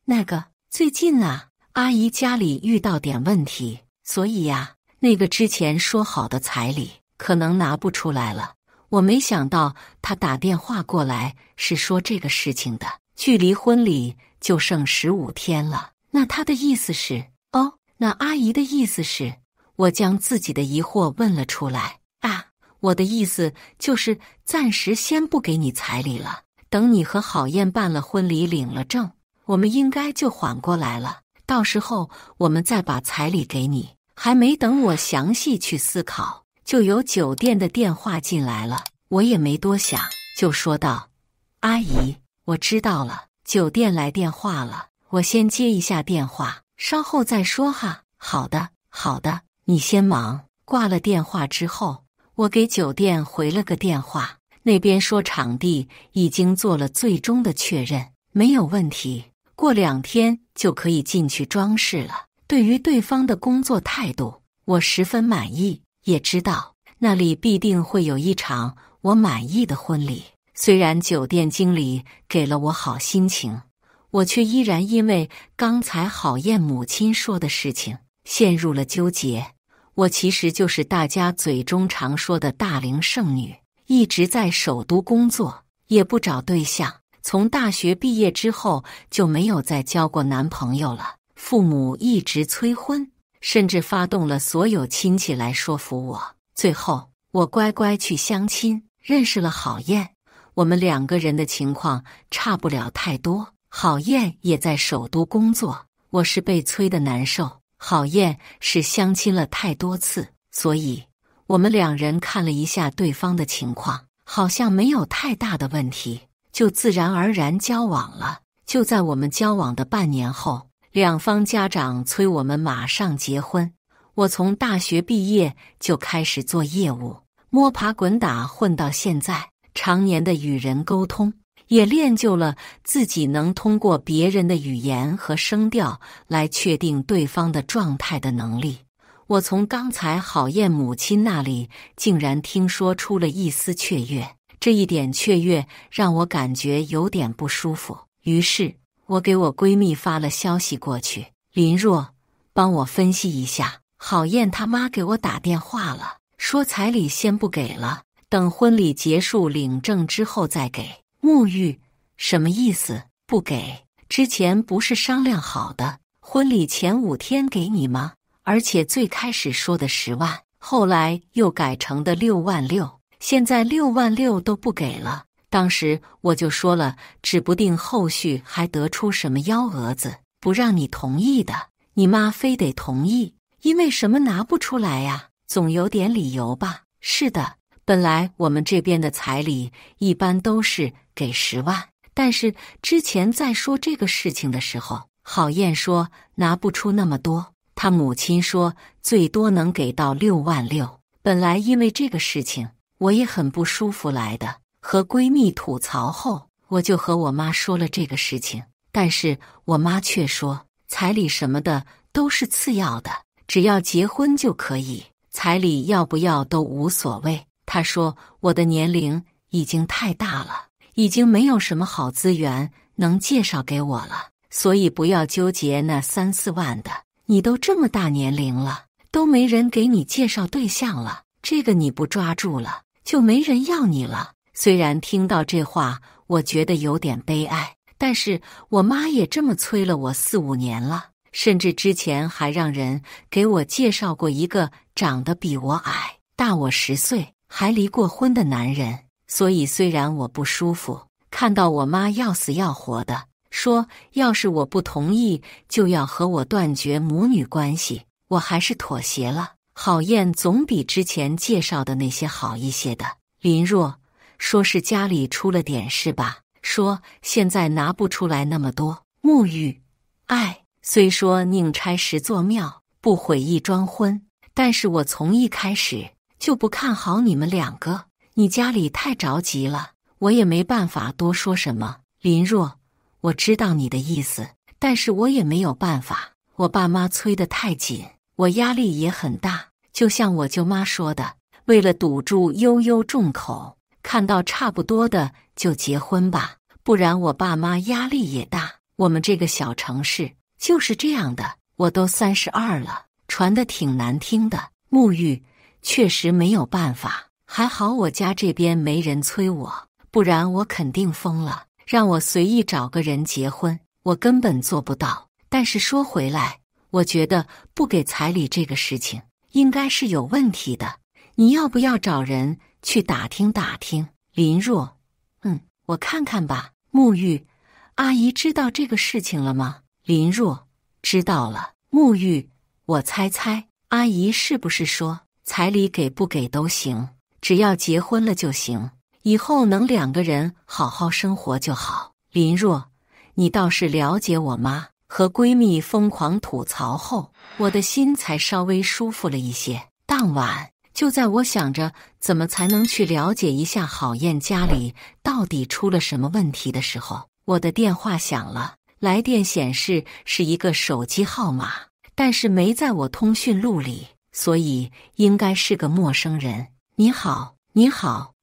那个，最近啊，阿姨家里遇到点问题，所以呀，那个之前说好的彩礼可能拿不出来了。我没想到她打电话过来是说这个事情的。距离婚礼就剩15天了，那她的意思是……哦，那阿姨的意思是……我将自己的疑惑问了出来。啊，我的意思就是暂时先不给你彩礼了，等你和郝燕办了婚礼领了证，我们应该就缓过来了。到时候我们再把彩礼给你。还没等我详细去思考，就有酒店的电话进来了。我也没多想，就说道：“阿姨，我知道了，酒店来电话了，我先接一下电话，稍后再说哈。”好的，好的，你先忙。挂了电话之后，我给酒店回了个电话，那边说场地已经做了最终的确认，没有问题，过2天就可以进去装饰了。对于对方的工作态度，我十分满意，也知道那里必定会有一场我满意的婚礼。虽然酒店经理给了我好心情，我却依然因为刚才郝燕母亲说的事情陷入了纠结。我其实就是大家嘴中常说的大龄剩女，一直在首都工作，也不找对象。从大学毕业之后就没有再交过男朋友了。父母一直催婚，甚至发动了所有亲戚来说服我。最后，我乖乖去相亲，认识了郝燕，我们2个人的情况差不了太多。郝燕也在首都工作，我是被催的难受，郝燕是相亲了太多次，所以我们2人看了一下对方的情况，好像没有太大的问题，就自然而然交往了。就在我们交往的半年后，2方家长催我们马上结婚。我从大学毕业就开始做业务，摸爬滚打混到现在，常年的与人沟通，也练就了自己能通过别人的语言和声调来确定对方的状态的能力。我从刚才郝燕母亲那里竟然听说出了一丝雀跃，这一点雀跃让我感觉有点不舒服。于是我给我闺蜜发了消息过去，林若，帮我分析一下，郝燕他妈给我打电话了，说彩礼先不给了，等婚礼结束领证之后再给。沐浴，什么意思？不给？之前不是商量好的，婚礼前5天给你吗？而且最开始说的10万，后来又改成的6万6，现在6万6都不给了。当时我就说了，指不定后续还得出什么幺蛾子，不让你同意的，你妈非得同意，因为什么拿不出来呀？总有点理由吧？是的，本来我们这边的彩礼一般都是给10万，但是之前在说这个事情的时候，郝燕说拿不出那么多，她母亲说最多能给到6万6。本来因为这个事情我也很不舒服来的，和闺蜜吐槽后，我就和我妈说了这个事情，但是我妈却说彩礼什么的都是次要的，只要结婚就可以，彩礼要不要都无所谓。她说我的年龄已经太大了，已经没有什么好资源能介绍给我了，所以不要纠结那3、4万的，你都这么大年龄了，都没人给你介绍对象了，这个你不抓住了，就没人要你了。虽然听到这话，我觉得有点悲哀，但是我妈也这么催了我4、5年了，甚至之前还让人给我介绍过一个长得比我矮、大我10岁、还离过婚的男人。所以虽然我不舒服，看到我妈要死要活的说要是我不同意就要和我断绝母女关系，我还是妥协了。郝燕总比之前介绍的那些好一些的。林若，说是家里出了点事吧，说现在拿不出来那么多。沐浴，虽说宁拆10座庙，不毁一桩婚，但是我从一开始就不看好你们2个，你家里太着急了，我也没办法多说什么。林若，我知道你的意思，但是我也没有办法，我爸妈催得太紧，我压力也很大，就像我舅妈说的，为了堵住悠悠众口，看到差不多的就结婚吧，不然我爸妈压力也大。我们这个小城市就是这样的，我都32了，传得挺难听的。沐浴，确实没有办法，还好我家这边没人催我，不然我肯定疯了，让我随意找个人结婚，我根本做不到。但是说回来，我觉得不给彩礼这个事情应该是有问题的，你要不要找人去打听打听？林若，我看看吧。沐浴，阿姨知道这个事情了吗？林若，知道了。沐浴，我猜阿姨是不是说彩礼给不给都行，只要结婚了就行，以后能2个人好好生活就好。林若，你倒是了解我妈。和闺蜜疯狂吐槽后，我的心才稍微舒服了一些。当晚就在我想着怎么才能去了解一下郝燕家里到底出了什么问题的时候，我的电话响了，来电显示是一个手机号码，但是没在我通讯录里，所以应该是个陌生人。你好，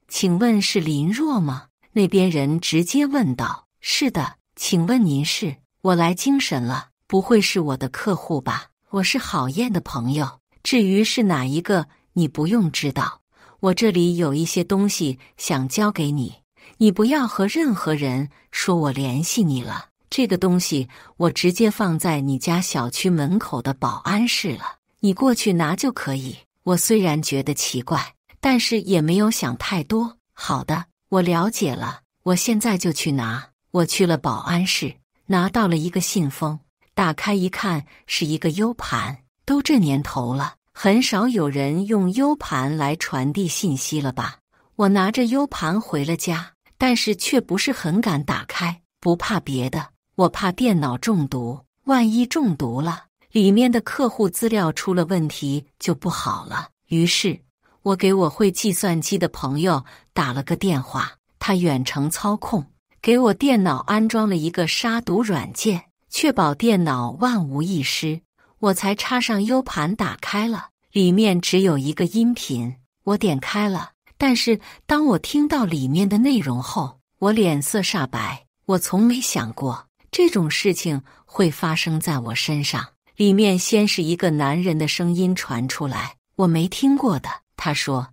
请问是林若吗？那边人直接问道。是的，请问您是？我来精神了，不会是我的客户吧？我是郝燕的朋友，至于是哪一个你不用知道，我这里有一些东西想交给你，你不要和任何人说我联系你了，这个东西我直接放在你家小区门口的保安室了，你过去拿就可以。我虽然觉得奇怪，但是也没有想太多，好的，我了解了，我现在就去拿。我去了保安室，拿到了一个信封，打开一看，是一个 U 盘。都这年头了，很少有人用 U 盘来传递信息了吧？我拿着 U 盘回了家，但是却不是很敢打开，不怕别的，我怕电脑中毒，万一中毒了，里面的客户资料出了问题就不好了。于是我给我会计算机的朋友打了个电话，他远程操控，给我电脑安装了一个杀毒软件，确保电脑万无一失。我才插上 U 盘打开了，里面只有一个音频，我点开了，但是当我听到里面的内容后，我脸色煞白。我从没想过这种事情会发生在我身上。里面先是一个男人的声音传出来，我没听过的。他说：“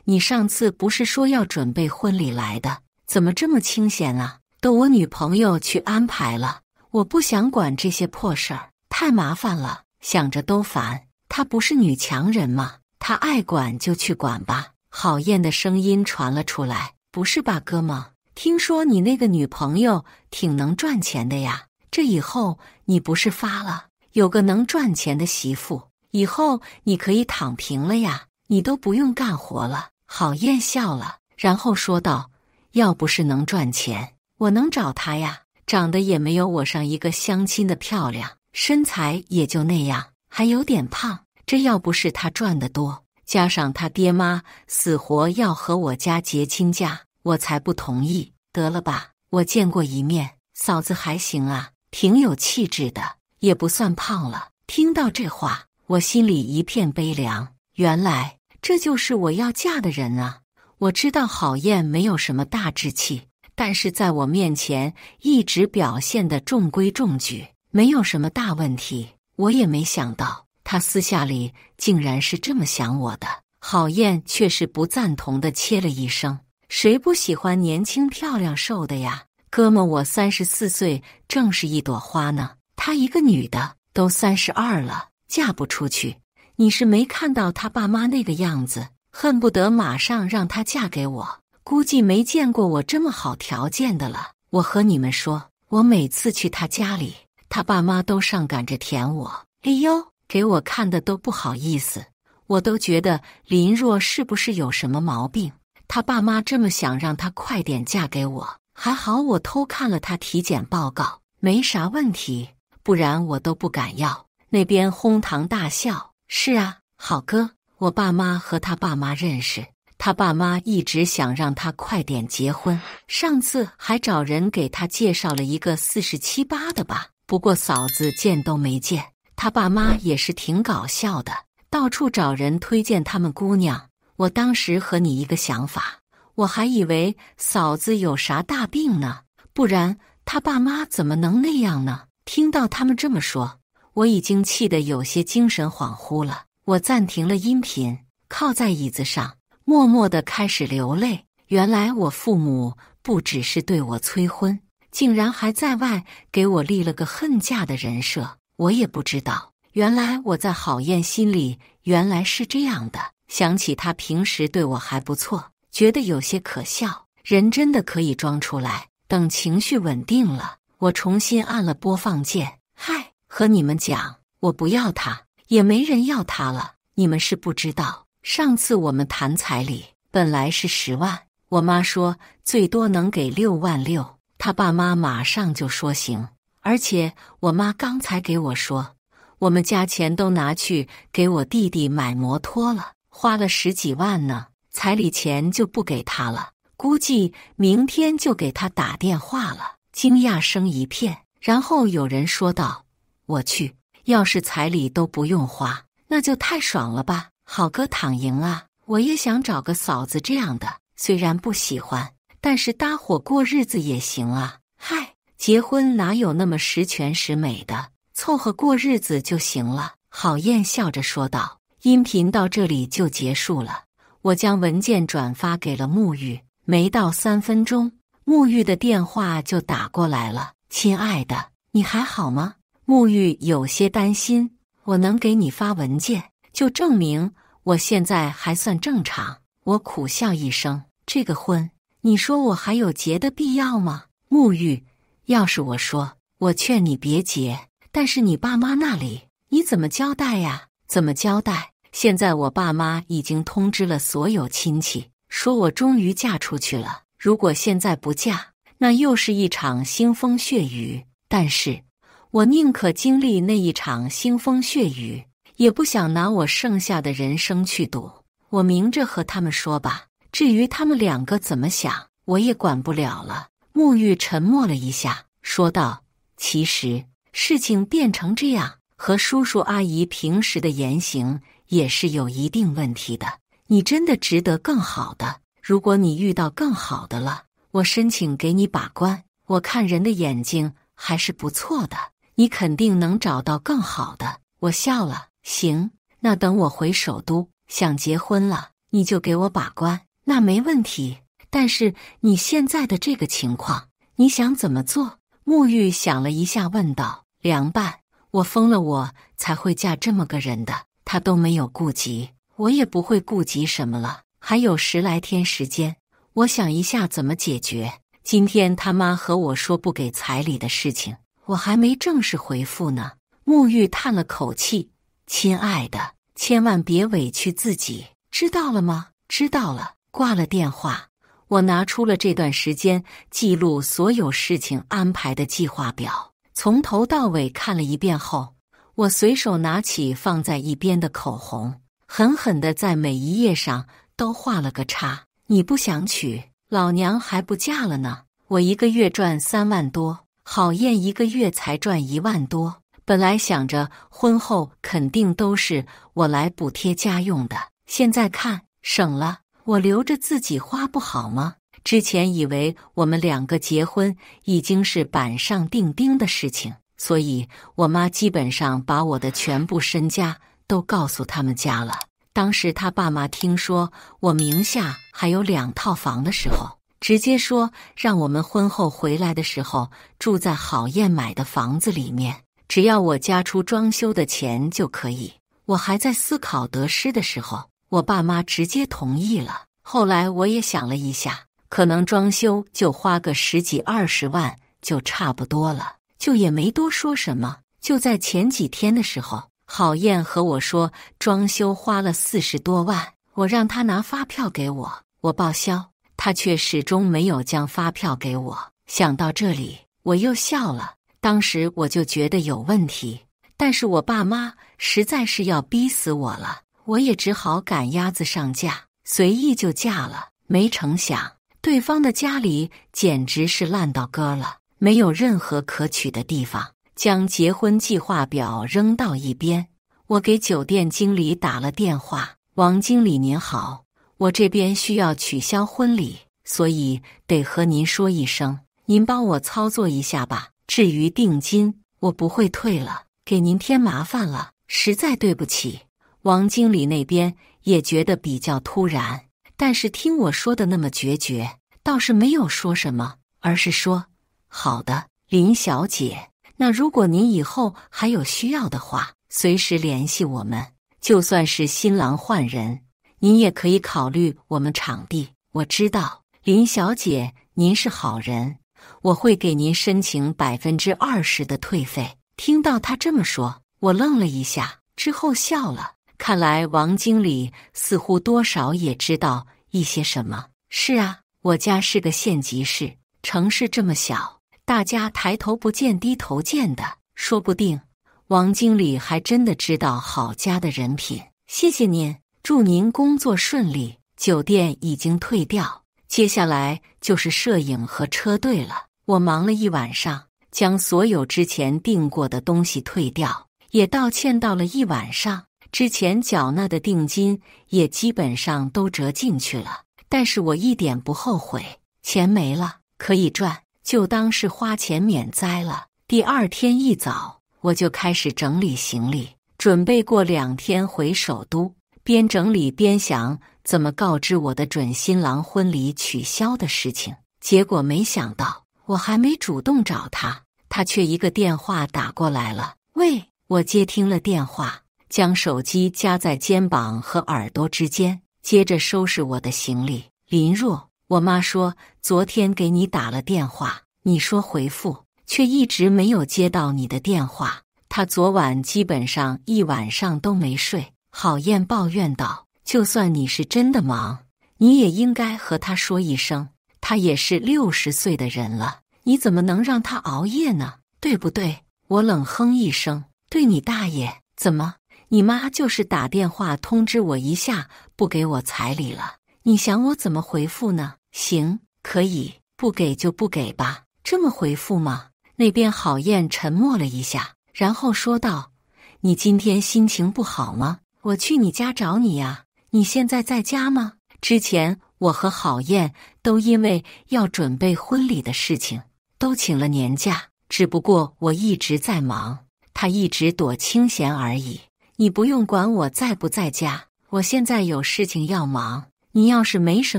你上次不是说要准备婚礼来的，怎么这么清闲啊？都我女朋友去安排了，我不想管这些破事儿，太麻烦了。想着都烦，她不是女强人吗？她爱管就去管吧。”郝燕的声音传了出来：“不是吧，哥们？听说你那个女朋友挺能赚钱的呀，这以后你不是发了，有个能赚钱的媳妇，以后你可以躺平了呀，你都不用干活了。”郝燕笑了，然后说道：“要不是能赚钱，我能找她呀？长得也没有我上一个相亲的漂亮。身材也就那样，还有点胖。这要不是他赚得多，加上他爹妈死活要和我家结亲家，我才不同意。得了吧，我见过一面，嫂子还行啊，挺有气质的，也不算胖了。”听到这话，我心里一片悲凉。原来这就是我要嫁的人啊！我知道郝燕没有什么大志气，但是在我面前一直表现得中规中矩，没有什么大问题。我也没想到他私下里竟然是这么想我的。郝燕却是不赞同地切了一声：“谁不喜欢年轻漂亮瘦的呀？哥们，我34岁正是一朵花呢，她一个女的都32了，嫁不出去。你是没看到她爸妈那个样子，恨不得马上让她嫁给我，估计没见过我这么好条件的了。我和你们说，我每次去她家里，他爸妈都上赶着舔我，哎呦，给我看的都不好意思。我都觉得林若是不是有什么毛病？他爸妈这么想让她快点嫁给我，还好我偷看了她体检报告，没啥问题，不然我都不敢要。”那边哄堂大笑：“是啊，好哥，我爸妈和他爸妈认识，他爸妈一直想让他快点结婚，上次还找人给他介绍了一个47、8的吧。不过嫂子见都没见，他爸妈也是挺搞笑的，到处找人推荐他们姑娘。我当时和你一个想法，我还以为嫂子有啥大病呢，不然他爸妈怎么能那样呢？”听到他们这么说，我已经气得有些精神恍惚了。我暂停了音频，靠在椅子上，默默地开始流泪。原来我父母不只是对我催婚，竟然还在外给我立了个恨嫁的人设。我也不知道，原来我在郝燕心里原来是这样的。想起她平时对我还不错，觉得有些可笑。人真的可以装出来。等情绪稳定了，我重新按了播放键。嗨，和你们讲，我不要她，也没人要她了。你们是不知道，上次我们谈彩礼本来是10万，我妈说最多能给6万6，他爸妈马上就说行。而且我妈刚才给我说，我们家钱都拿去给我弟弟买摩托了，花了10几万呢，彩礼钱就不给他了，估计明天就给他打电话了。惊讶声一片，然后有人说道：“我去，要是彩礼都不用花，那就太爽了吧，好哥躺赢啊！我也想找个嫂子这样的，虽然不喜欢，但是搭伙过日子也行啊。嗨，结婚哪有那么十全十美的，凑合过日子就行了。”郝燕笑着说道。音频到这里就结束了，我将文件转发给了沐浴，没到3分钟，沐浴的电话就打过来了。“亲爱的，你还好吗？”沐浴有些担心。“我能给你发文件，就证明我现在还算正常。”我苦笑一声，这个婚，你说我还有结的必要吗？沐浴，要是我说，我劝你别结，但是你爸妈那里，你怎么交代呀？怎么交代？现在我爸妈已经通知了所有亲戚，说我终于嫁出去了。如果现在不嫁，那又是一场腥风血雨。但是我宁可经历那一场腥风血雨，也不想拿我剩下的人生去赌。我明着和他们说吧，至于他们两个怎么想，我也管不了了。沐浴沉默了一下，说道：其实事情变成这样，和叔叔阿姨平时的言行也是有一定问题的。你真的值得更好的，如果你遇到更好的了，我申请给你把关。我看人的眼睛还是不错的，你肯定能找到更好的。我笑了，行，那等我回首都，想结婚了，你就给我把关，那没问题。但是你现在的这个情况，你想怎么做？沐浴想了一下，问道：凉拌，我疯了，我才会嫁这么个人的，他都没有顾及，我也不会顾及什么了。还有10来天时间，我想一下怎么解决。今天他妈和我说不给彩礼的事情，我还没正式回复呢。沐浴叹了口气：亲爱的，千万别委屈自己，知道了吗？知道了。挂了电话，我拿出了这段时间记录所有事情安排的计划表，从头到尾看了一遍后，我随手拿起放在一边的口红，狠狠地在每一页上都画了个叉。你不想娶，老娘还不嫁了呢。我一个月赚3万多，郝燕一个月才赚1万多。本来想着婚后肯定都是我来补贴家用的，现在看省了，我留着自己花不好吗？之前以为我们2个结婚已经是板上钉钉的事情，所以我妈基本上把我的全部身家都告诉他们家了。当时他爸妈听说我名下还有2套房的时候，直接说让我们婚后回来的时候住在郝燕买的房子里面，只要我家出装修的钱就可以。我还在思考得失的时候，我爸妈直接同意了。后来我也想了一下，可能装修就花个10几20万就差不多了，就也没多说什么。就在前几天的时候，郝燕和我说装修花了40多万，我让他拿发票给我，我报销，他却始终没有将发票给我。想到这里，我又笑了。当时我就觉得有问题，但是我爸妈实在是要逼死我了，我也只好赶鸭子上架，随意就嫁了。没成想，对方的家里简直是烂到根了，没有任何可取的地方，将结婚计划表扔到一边。我给酒店经理打了电话：王经理您好，我这边需要取消婚礼，所以得和您说一声，您帮我操作一下吧。至于定金，我不会退了，给您添麻烦了，实在对不起。王经理那边也觉得比较突然，但是听我说的那么决绝，倒是没有说什么，而是说：好的，林小姐，那如果您以后还有需要的话，随时联系我们，就算是新郎换人，您也可以考虑我们场地。我知道，林小姐，您是好人，我会给您申请20%的退费。听到他这么说，我愣了一下，之后笑了。看来王经理似乎多少也知道一些什么。是啊，我家是个县级市，城市这么小，大家抬头不见低头见的，说不定王经理还真的知道郝家的人品。谢谢您，祝您工作顺利。酒店已经退掉，接下来就是摄影和车队了。我忙了一晚上，将所有之前订过的东西退掉，也道歉到了一晚上。之前缴纳的定金也基本上都折进去了，但是我一点不后悔，钱没了可以赚，就当是花钱免灾了。第2天一早，我就开始整理行李，准备过2天回首都。边整理边想怎么告知我的准新郎婚礼取消的事情，结果没想到我还没主动找他，他却一个电话打过来了。喂，我接听了电话，将手机夹在肩膀和耳朵之间，接着收拾我的行李。林若，我妈说昨天给你打了电话，你说回复，却一直没有接到你的电话。她昨晚基本上一晚上都没睡。郝燕抱怨道：就算你是真的忙，你也应该和他说一声，他也是60岁的人了，你怎么能让他熬夜呢？对不对？我冷哼一声，对你大爷，怎么？你妈就是打电话通知我一下，不给我彩礼了，你想我怎么回复呢？行，可以，不给就不给吧，这么回复吗？那边郝燕沉默了一下，然后说道：你今天心情不好吗？我去你家找你呀，你现在在家吗？之前我和郝燕都因为要准备婚礼的事情，都请了年假，只不过我一直在忙，她一直躲清闲而已。你不用管我在不在家，我现在有事情要忙，你要是没什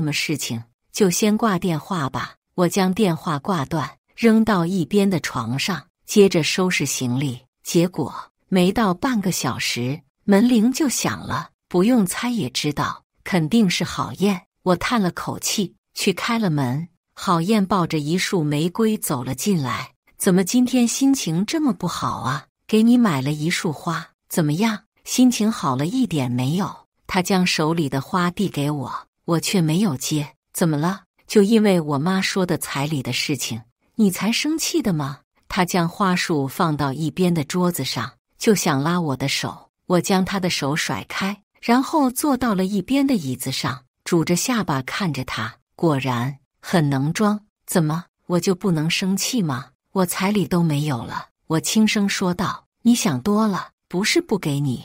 么事情，就先挂电话吧。我将电话挂断，扔到一边的床上，接着收拾行李。结果没到半个小时，门铃就响了，不用猜也知道，肯定是郝燕。我叹了口气，去开了门。郝燕抱着一束玫瑰走了进来。怎么今天心情这么不好啊？给你买了一束花，怎么样？心情好了一点没有？她将手里的花递给我，我却没有接。怎么了？就因为我妈说的彩礼的事情，你才生气的吗？她将花束放到一边的桌子上，就想拉我的手。我将她的手甩开，然后坐到了一边的椅子上，拄着下巴看着她。果然很能装。怎么，我就不能生气吗？我彩礼都没有了。我轻声说道：你想多了，不是不给你，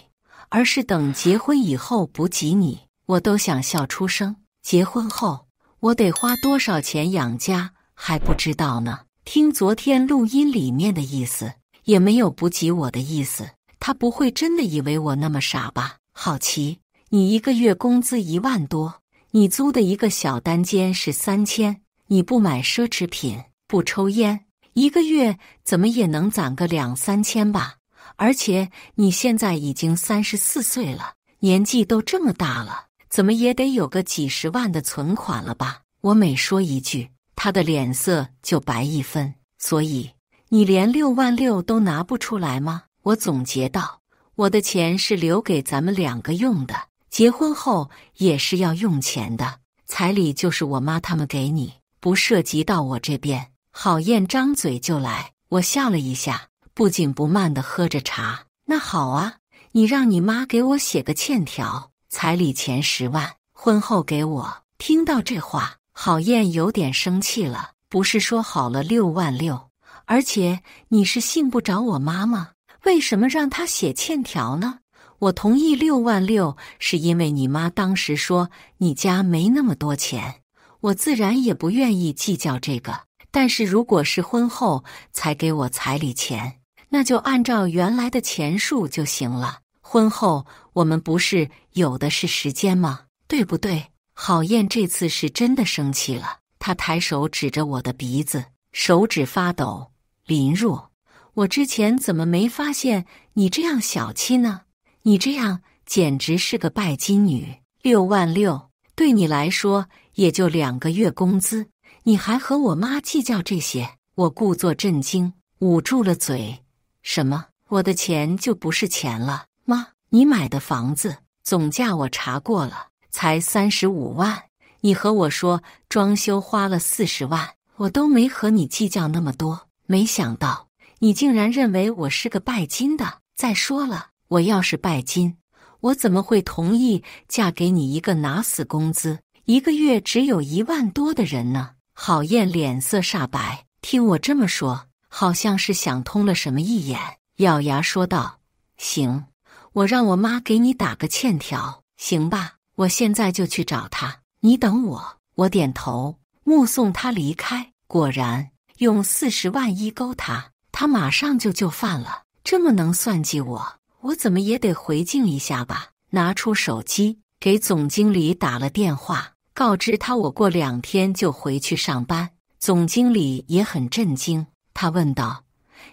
而是等结婚以后补给你。我都想笑出声。结婚后我得花多少钱养家还不知道呢。听昨天录音里面的意思，也没有补给我的意思。他不会真的以为我那么傻吧？好奇，你一个月工资1万多，你租的一个小单间是3000，你不买奢侈品，不抽烟，一个月怎么也能攒个2、3千吧？而且你现在已经34岁了，年纪都这么大了，怎么也得有个几十万的存款了吧？我每说一句，他的脸色就白一分。所以你连6万6都拿不出来吗？我总结道：我的钱是留给咱们2个用的，结婚后也是要用钱的，彩礼就是我妈他们给你，不涉及到我这边。郝燕张嘴就来，我笑了一下，不紧不慢地喝着茶。那好啊，你让你妈给我写个欠条，彩礼钱10万，婚后给我。听到这话，郝燕有点生气了。不是说好了6万6，而且你是信不着我妈吗？为什么让她写欠条呢？我同意6万6，是因为你妈当时说你家没那么多钱，我自然也不愿意计较这个。但是如果是婚后才给我彩礼钱，那就按照原来的钱数就行了。婚后我们不是有的是时间吗？对不对？郝燕这次是真的生气了，她抬手指着我的鼻子，手指发抖。林若，我之前怎么没发现你这样小气呢？你这样简直是个拜金女。6万6对你来说也就2个月工资，你还和我妈计较这些？我故作震惊，捂住了嘴。什么？我的钱就不是钱了？妈，你买的房子总价我查过了，才35万，你和我说装修花了40万，我都没和你计较那么多。没想到你竟然认为我是个拜金的。再说了，我要是拜金，我怎么会同意嫁给你一个拿死工资一个月只有1万多的人呢？郝燕脸色煞白，听我这么说，好像是想通了什么一眼，咬牙说道：行，我让我妈给你打个欠条，行吧？我现在就去找她，你等我。我点头，目送她离开。果然用40万一勾她，她马上就范了。这么能算计我怎么也得回敬一下吧。拿出手机给总经理打了电话，告知他我过2天就回去上班。总经理也很震惊，他问道：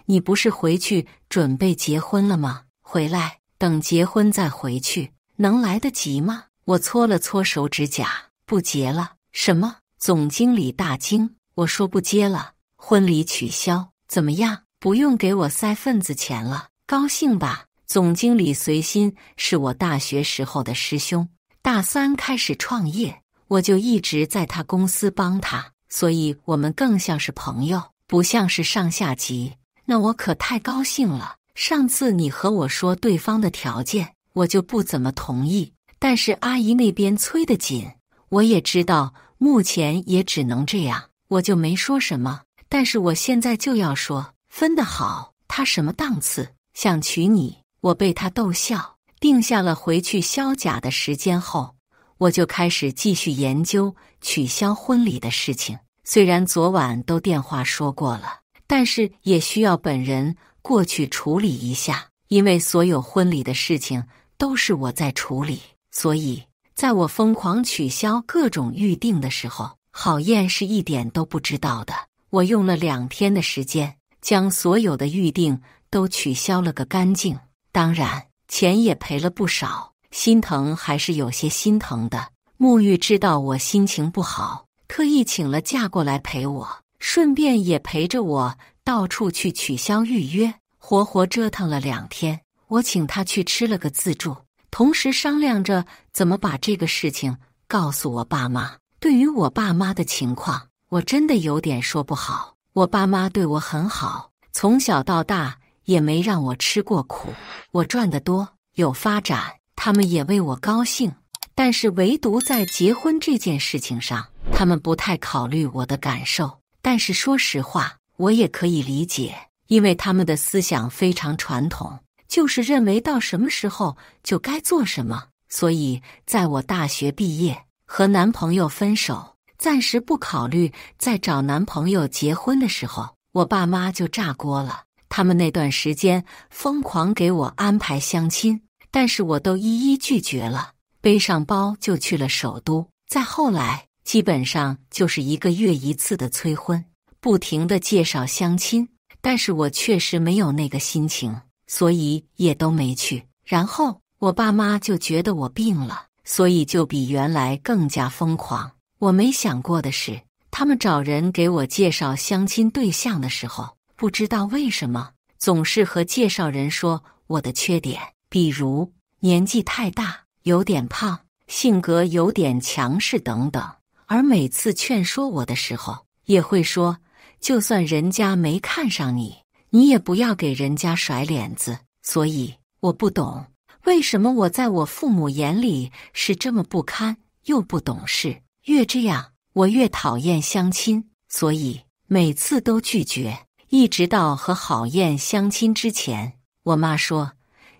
你不是回去准备结婚了吗？回来等结婚再回去，能来得及吗？我搓了搓手指甲，不结了。什么？总经理大惊，我说不接了，婚礼取消，怎么样？不用给我塞份子钱了，高兴吧？总经理随心是我大学时候的师兄，大三开始创业，我就一直在他公司帮他，所以我们更像是朋友，不像是上下级。那我可太高兴了。上次你和我说对方的条件，我就不怎么同意，但是阿姨那边催得紧，我也知道目前也只能这样，我就没说什么。但是我现在就要说，分得好，他什么档次，想娶你。我被他逗笑。定下了回去销假的时间后，我就开始继续研究取消婚礼的事情。虽然昨晚都电话说过了，但是也需要本人过去处理一下，因为所有婚礼的事情都是我在处理。所以在我疯狂取消各种预定的时候，郝燕是一点都不知道的。我用了2天的时间，将所有的预定都取消了个干净。当然钱也赔了不少，心疼还是有些心疼的。沐浴知道我心情不好，特意请了假过来陪我，顺便也陪着我到处去取消预约，活活折腾了2天。我请他去吃了个自助，同时商量着怎么把这个事情告诉我爸妈。对于我爸妈的情况，我真的有点说不好。我爸妈对我很好，从小到大也没让我吃过苦。我赚得多，有发展，他们也为我高兴。但是唯独在结婚这件事情上，他们不太考虑我的感受。但是说实话，我也可以理解，因为他们的思想非常传统，就是认为到什么时候就该做什么。所以在我大学毕业，和男朋友分手，暂时不考虑再找男朋友结婚的时候，我爸妈就炸锅了。他们那段时间疯狂给我安排相亲，但是我都一一拒绝了，背上包就去了首都。再后来，基本上就是1个月1次的催婚，不停地介绍相亲，但是我确实没有那个心情，所以也都没去。然后我爸妈就觉得我病了，所以就比原来更加疯狂。我没想过的是，他们找人给我介绍相亲对象的时候，不知道为什么总是和介绍人说我的缺点，比如年纪太大、有点胖、性格有点强势等等。而每次劝说我的时候，也会说，就算人家没看上你，你也不要给人家甩脸子。所以我不懂，为什么我在我父母眼里是这么不堪又不懂事。越这样，我越讨厌相亲，所以每次都拒绝。一直到和郝燕相亲之前，我妈说，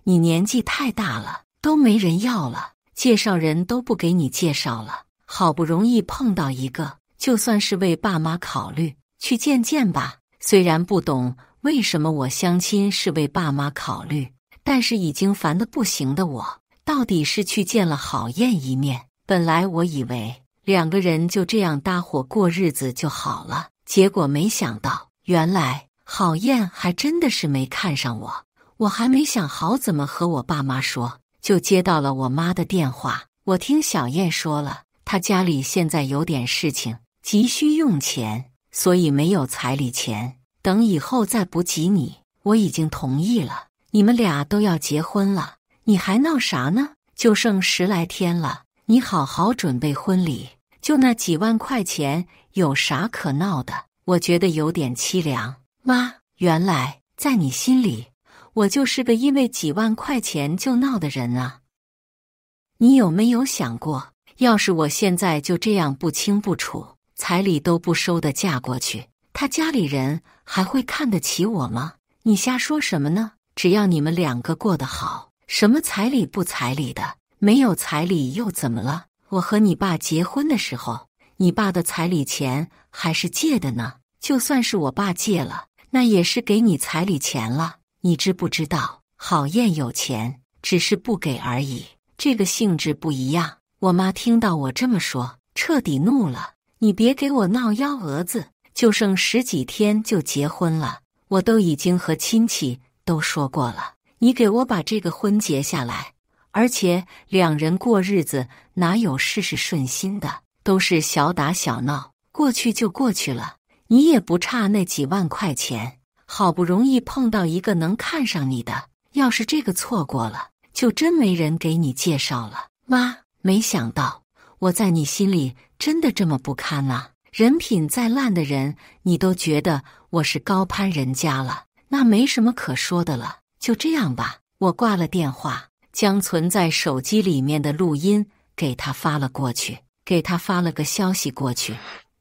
你年纪太大了，都没人要了，介绍人都不给你介绍了，好不容易碰到一个，就算是为爸妈考虑，去见见吧。虽然不懂为什么我相亲是为爸妈考虑，但是已经烦得不行的我，到底是去见了郝燕一面。本来我以为2个人就这样搭伙过日子就好了，结果没想到，原来郝燕还真的是没看上我。我还没想好怎么和我爸妈说，就接到了我妈的电话。我听小燕说了，她家里现在有点事情，急需用钱，所以没有彩礼钱，等以后再补给你。我已经同意了，你们俩都要结婚了，你还闹啥呢？就剩10来天了，你好好准备婚礼，就那几万块钱，有啥可闹的？我觉得有点凄凉。妈，原来在你心里，我就是个因为几万块钱就闹的人啊。你有没有想过，要是我现在就这样不清不楚，彩礼都不收的嫁过去，他家里人还会看得起我吗？你瞎说什么呢？只要你们2个过得好，什么彩礼不彩礼的，没有彩礼又怎么了？我和你爸结婚的时候，你爸的彩礼钱还是借的呢，就算是我爸借了，那也是给你彩礼钱了。你知不知道，郝燕有钱，只是不给而已，这个性质不一样。我妈听到我这么说，彻底怒了。你别给我闹幺蛾子，就剩10几天就结婚了，我都已经和亲戚都说过了，你给我把这个婚结下来。而且2人过日子哪有事事顺心的，都是小打小闹，过去就过去了。你也不差那几万块钱，好不容易碰到一个能看上你的，要是这个错过了，就真没人给你介绍了。妈，没想到我在你心里真的这么不堪啊！人品再烂的人，你都觉得我是高攀人家了，那没什么可说的了。就这样吧。我挂了电话，将存在手机里面的录音给他发了过去，给他发了个消息过去。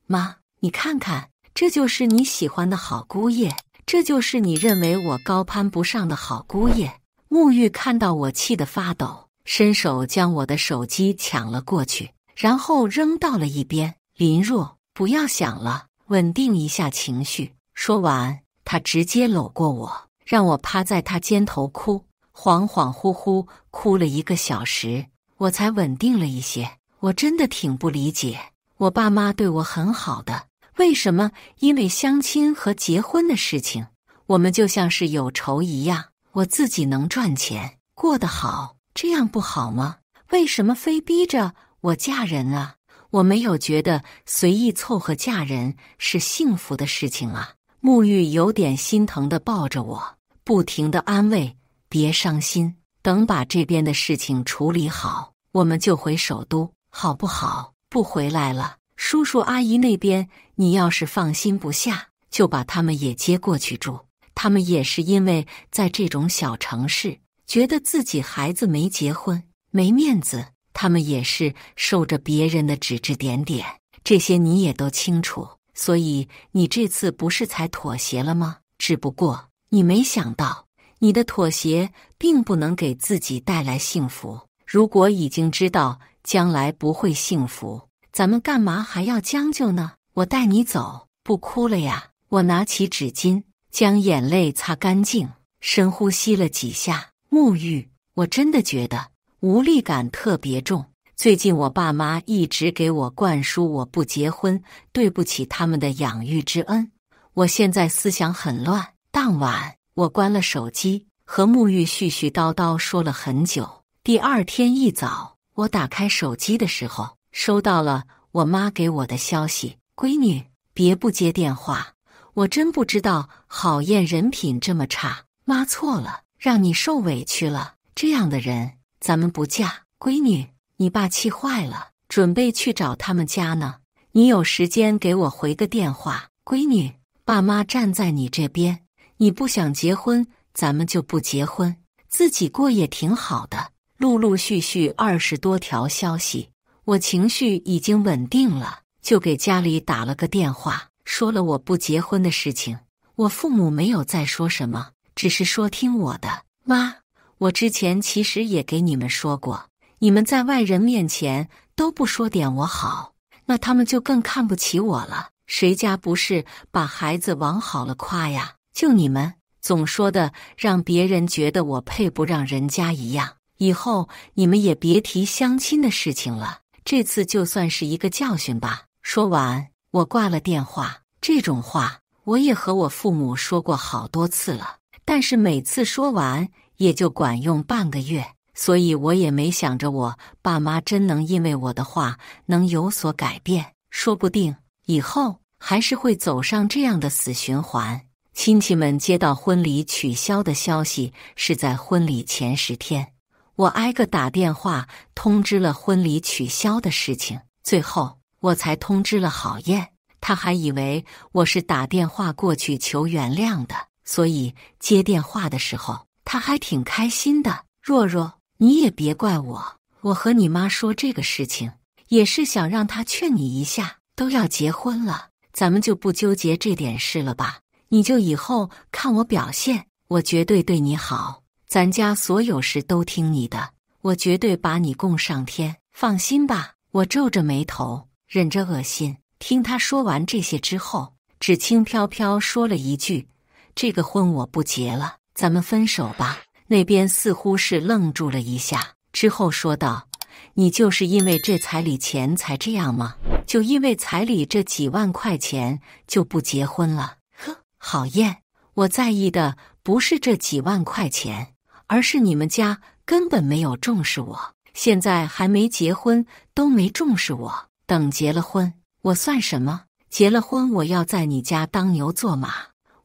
妈，你看看，这就是你喜欢的好姑爷，这就是你认为我高攀不上的好姑爷。沐浴看到我气得发抖，伸手将我的手机抢了过去，然后扔到了一边。林若，不要想了，稳定一下情绪。说完，他直接搂过我，让我趴在他肩头哭，恍恍惚惚哭了1个小时，我才稳定了一些。我真的挺不理解，我爸妈对我很好的，为什么因为相亲和结婚的事情，我们就像是有仇一样？我自己能赚钱，过得好，这样不好吗？为什么非逼着我嫁人啊？我没有觉得随意凑合嫁人是幸福的事情啊。沐浴有点心疼地抱着我，不停地安慰，别伤心，等把这边的事情处理好，我们就回首都，好不好？不回来了，叔叔阿姨那边你要是放心不下，就把他们也接过去住。他们也是因为在这种小城市，觉得自己孩子没结婚没面子，他们也是受着别人的指指点点，这些你也都清楚。所以你这次不是才妥协了吗？只不过你没想到，你的妥协并不能给自己带来幸福。如果已经知道将来不会幸福，咱们干嘛还要将就呢？我带你走，不哭了呀。我拿起纸巾，将眼泪擦干净，深呼吸了几下。沐浴，我真的觉得无力感特别重。最近我爸妈一直给我灌输我不结婚，对不起他们的养育之恩。我现在思想很乱。当晚我关了手机，和沐浴絮絮叨叨说了很久。第二天一早，我打开手机的时候，收到了我妈给我的消息：闺女，别不接电话。我真不知道郝燕人品这么差，妈错了，让你受委屈了。这样的人咱们不嫁。闺女，你爸气坏了，准备去找他们家呢，你有时间给我回个电话。闺女，爸妈站在你这边，你不想结婚，咱们就不结婚，自己过也挺好的。陆陆续续20多条消息，我情绪已经稳定了，就给家里打了个电话，说了我不结婚的事情。我父母没有再说什么，只是说听我的。妈，我之前其实也给你们说过，你们在外人面前都不说点我好，那他们就更看不起我了。谁家不是把孩子往好了夸呀？就你们总说的让别人觉得我配不让人家一样，以后你们也别提相亲的事情了，这次就算是一个教训吧。说完，我挂了电话。这种话我也和我父母说过好多次了，但是每次说完也就管用半个月，所以我也没想着我爸妈真能因为我的话能有所改变，说不定以后还是会走上这样的死循环。亲戚们接到婚礼取消的消息是在婚礼前10天，我挨个打电话通知了婚礼取消的事情，最后我才通知了郝燕。他还以为我是打电话过去求原谅的，所以接电话的时候他还挺开心的。若若，你也别怪我，我和你妈说这个事情也是想让她劝你一下，都要结婚了，咱们就不纠结这点事了吧，你就以后看我表现，我绝对对你好，咱家所有事都听你的，我绝对把你供上天，放心吧。我皱着眉头，忍着恶心。听他说完这些之后，只轻飘飘说了一句：这个婚我不结了，咱们分手吧。那边似乎是愣住了一下，之后说道：你就是因为这彩礼钱才这样吗？就因为彩礼这几万块钱就不结婚了？呵，郝燕，我在意的不是这几万块钱，而是你们家根本没有重视我，现在还没结婚都没重视我。等结了婚，我算什么？结了婚，我要在你家当牛做马，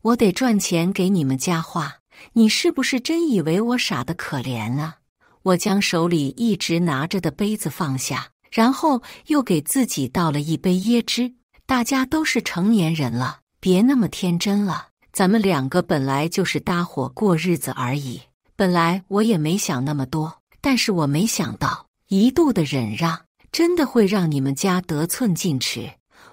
我得赚钱给你们家花。你是不是真以为我傻得可怜啊？我将手里一直拿着的杯子放下，然后又给自己倒了一杯椰汁。大家都是成年人了，别那么天真了。咱们两个本来就是搭伙过日子而已，本来我也没想那么多，但是我没想到一度的忍让真的会让你们家得寸进尺。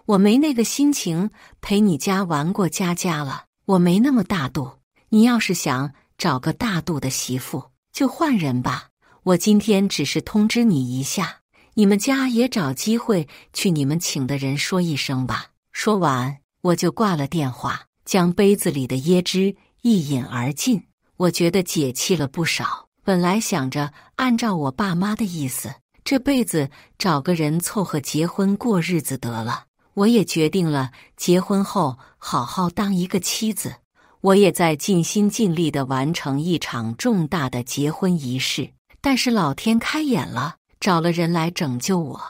我没那个心情陪你家玩过家家了，我没那么大度。你要是想找个大度的媳妇，就换人吧。我今天只是通知你一下，你们家也找机会去你们请的人说一声吧。说完，我就挂了电话，将杯子里的椰汁一饮而尽。我觉得解气了不少。本来想着按照我爸妈的意思，这辈子找个人凑合结婚过日子得了。我也决定了，结婚后好好当一个妻子。我也在尽心尽力地完成一场重大的结婚仪式。但是老天开眼了，找了人来拯救我。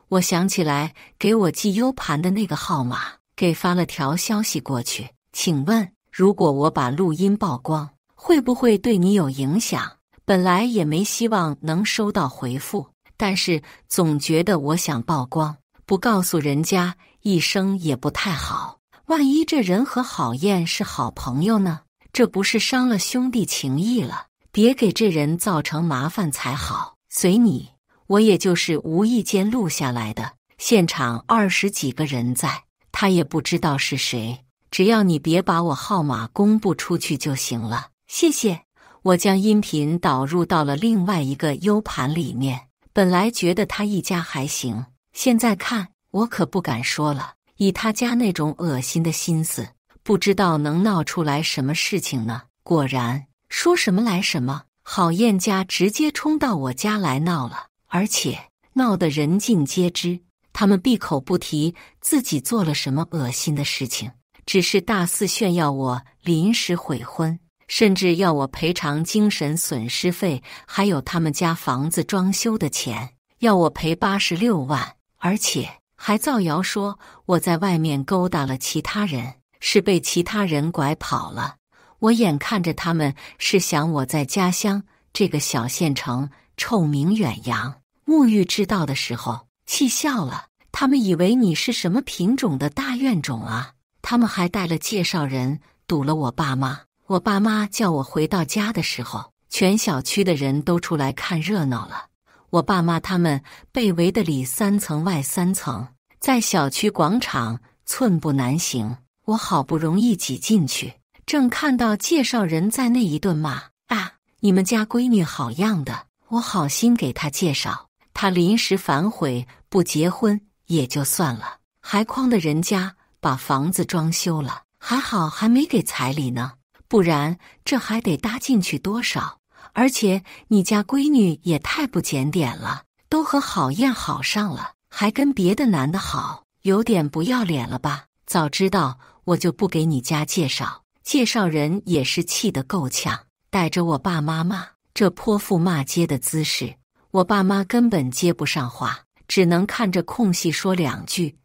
我想起来给我寄 U 盘的那个号码，给发了条消息过去。请问，如果我把录音曝光，会不会对你有影响？本来也没希望能收到回复，但是总觉得我想曝光，不告诉人家一声也不太好。万一这人和郝燕是好朋友呢？这不是伤了兄弟情谊了？别给这人造成麻烦才好。随你，我也就是无意间录下来的，现场20几个人在，他也不知道是谁。只要你别把我号码公布出去就行了，谢谢。我将音频导入到了另外一个 U 盘里面，本来觉得他一家还行，现在看我可不敢说了。以他家那种恶心的心思，不知道能闹出来什么事情呢。果然，说什么来什么，郝燕家直接冲到我家来闹了，而且闹得人尽皆知。他们闭口不提自己做了什么恶心的事情，只是大肆炫耀我临时悔婚，甚至要我赔偿精神损失费，还有他们家房子装修的钱，要我赔86万，而且还造谣说我在外面勾搭了其他人，是被其他人拐跑了。我眼看着他们是想我在家乡这个小县城臭名远扬，沐浴之道的时候，气笑了。他们以为你是什么品种的大怨种啊？他们还带了介绍人堵了我爸妈。我爸妈叫我回到家的时候，全小区的人都出来看热闹了。我爸妈他们被围得里3层外3层，在小区广场寸步难行。我好不容易挤进去，正看到介绍人在那一顿骂啊，你们家闺女好样的，我好心给她介绍，她临时反悔不结婚也就算了，还诓的人家把房子装修了，还好还没给彩礼呢，不然这还得搭进去多少。而且你家闺女也太不检点了，都和郝燕好上了，还跟别的男的好，有点不要脸了吧？早知道我就不给你家介绍。介绍人也是气得够呛，带着我爸妈骂，这泼妇骂街的姿势，我爸妈根本接不上话，只能看着空隙说2句。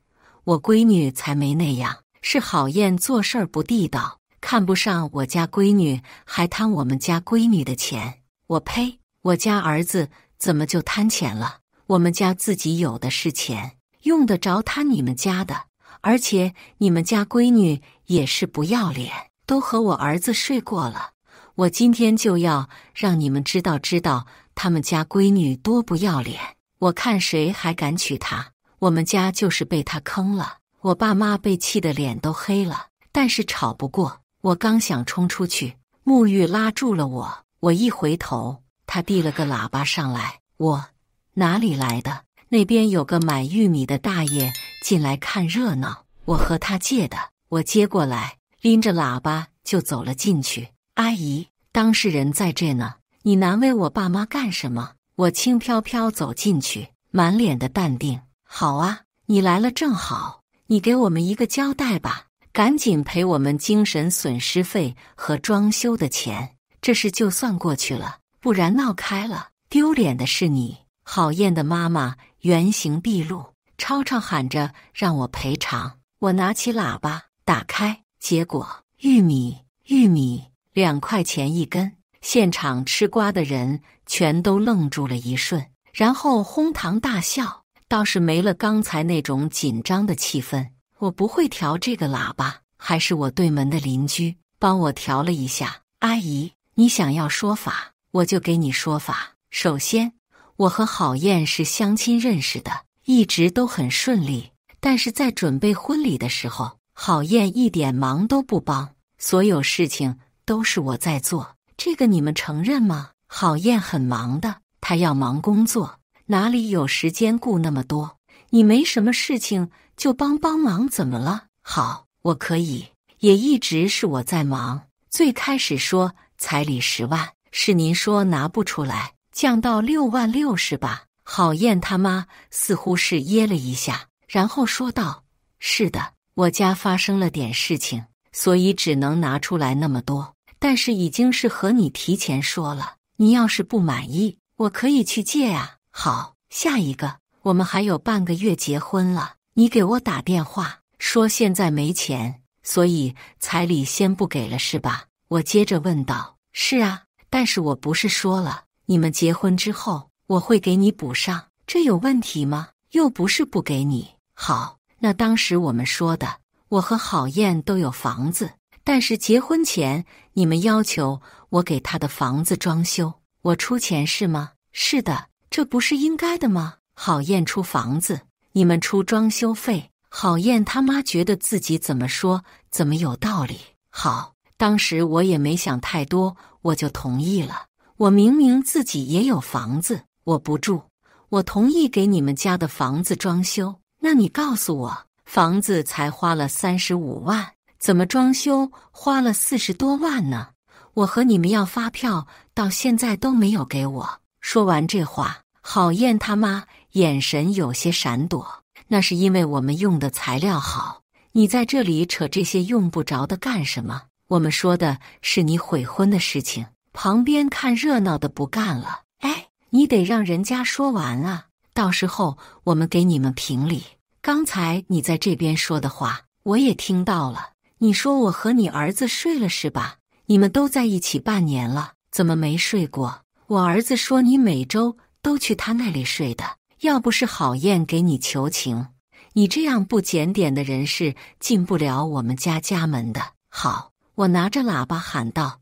我闺女才没那样，是郝燕做事儿不地道，看不上我家闺女，还贪我们家闺女的钱。我呸！我家儿子怎么就贪钱了？我们家自己有的是钱，用得着贪你们家的？而且你们家闺女也是不要脸，都和我儿子睡过了。我今天就要让你们知道他们家闺女多不要脸，我看谁还敢娶她。我们家就是被她坑了。我爸妈被气得脸都黑了，但是吵不过。我刚想冲出去，沐浴拉住了我。我一回头，他递了个喇叭上来。我哪里来的？那边有个买玉米的大爷进来看热闹，我和他借的。我接过来，拎着喇叭就走了进去。阿姨，当事人在这呢，你难为我爸妈干什么？我轻飘飘走进去，满脸的淡定。好啊，你来了正好，你给我们一个交代吧，赶紧赔我们精神损失费和装修的钱。这事就算过去了，不然闹开了，丢脸的是你。郝燕的妈妈原形毕露，吵吵喊着让我赔偿。我拿起喇叭打开，结果玉米2块钱一根。现场吃瓜的人全都愣住了一瞬，然后哄堂大笑，倒是没了刚才那种紧张的气氛。我不会调这个喇叭，还是我对门的邻居帮我调了一下。阿姨，你想要说法，我就给你说法。首先，我和郝燕是相亲认识的，一直都很顺利。但是在准备婚礼的时候，郝燕一点忙都不帮，所有事情都是我在做。这个你们承认吗？郝燕很忙的，她要忙工作，哪里有时间顾那么多？你没什么事情就帮忙，怎么了？好，我可以，也一直是我在忙。最开始说彩礼10万，是您说拿不出来，降到6万6是吧？郝燕他妈似乎是噎了一下，然后说道：是的，我家发生了点事情，所以只能拿出来那么多。但是已经是和你提前说了，你要是不满意，我可以去借啊。好，下一个，我们还有半个月结婚了，你给我打电话说现在没钱，所以彩礼先不给了是吧？我接着问道。是啊，但是我不是说了，你们结婚之后我会给你补上，这有问题吗？又不是不给你。好，那当时我们说的，我和郝燕都有房子，但是结婚前你们要求我给他的房子装修，我出钱是吗？是的，这不是应该的吗？郝燕出房子，你们出装修费。郝燕他妈觉得自己怎么说怎么有道理。好，当时我也没想太多，我就同意了。我明明自己也有房子，我不住，我同意给你们家的房子装修。那你告诉我，房子才花了35万，怎么装修花了40多万呢？我和你们要发票，到现在都没有给我。说完这话，郝燕他妈眼神有些闪躲。那是因为我们用的材料好，你在这里扯这些用不着的干什么？我们说的是你悔婚的事情，旁边看热闹的不干了。哎，你得让人家说完啊，到时候我们给你们评理。刚才你在这边说的话我也听到了，你说我和你儿子睡了是吧？你们都在一起半年了，怎么没睡过？我儿子说你每周都去他那里睡的，要不是郝燕给你求情，你这样不检点的人是进不了我们家门的。好，我拿着喇叭喊道，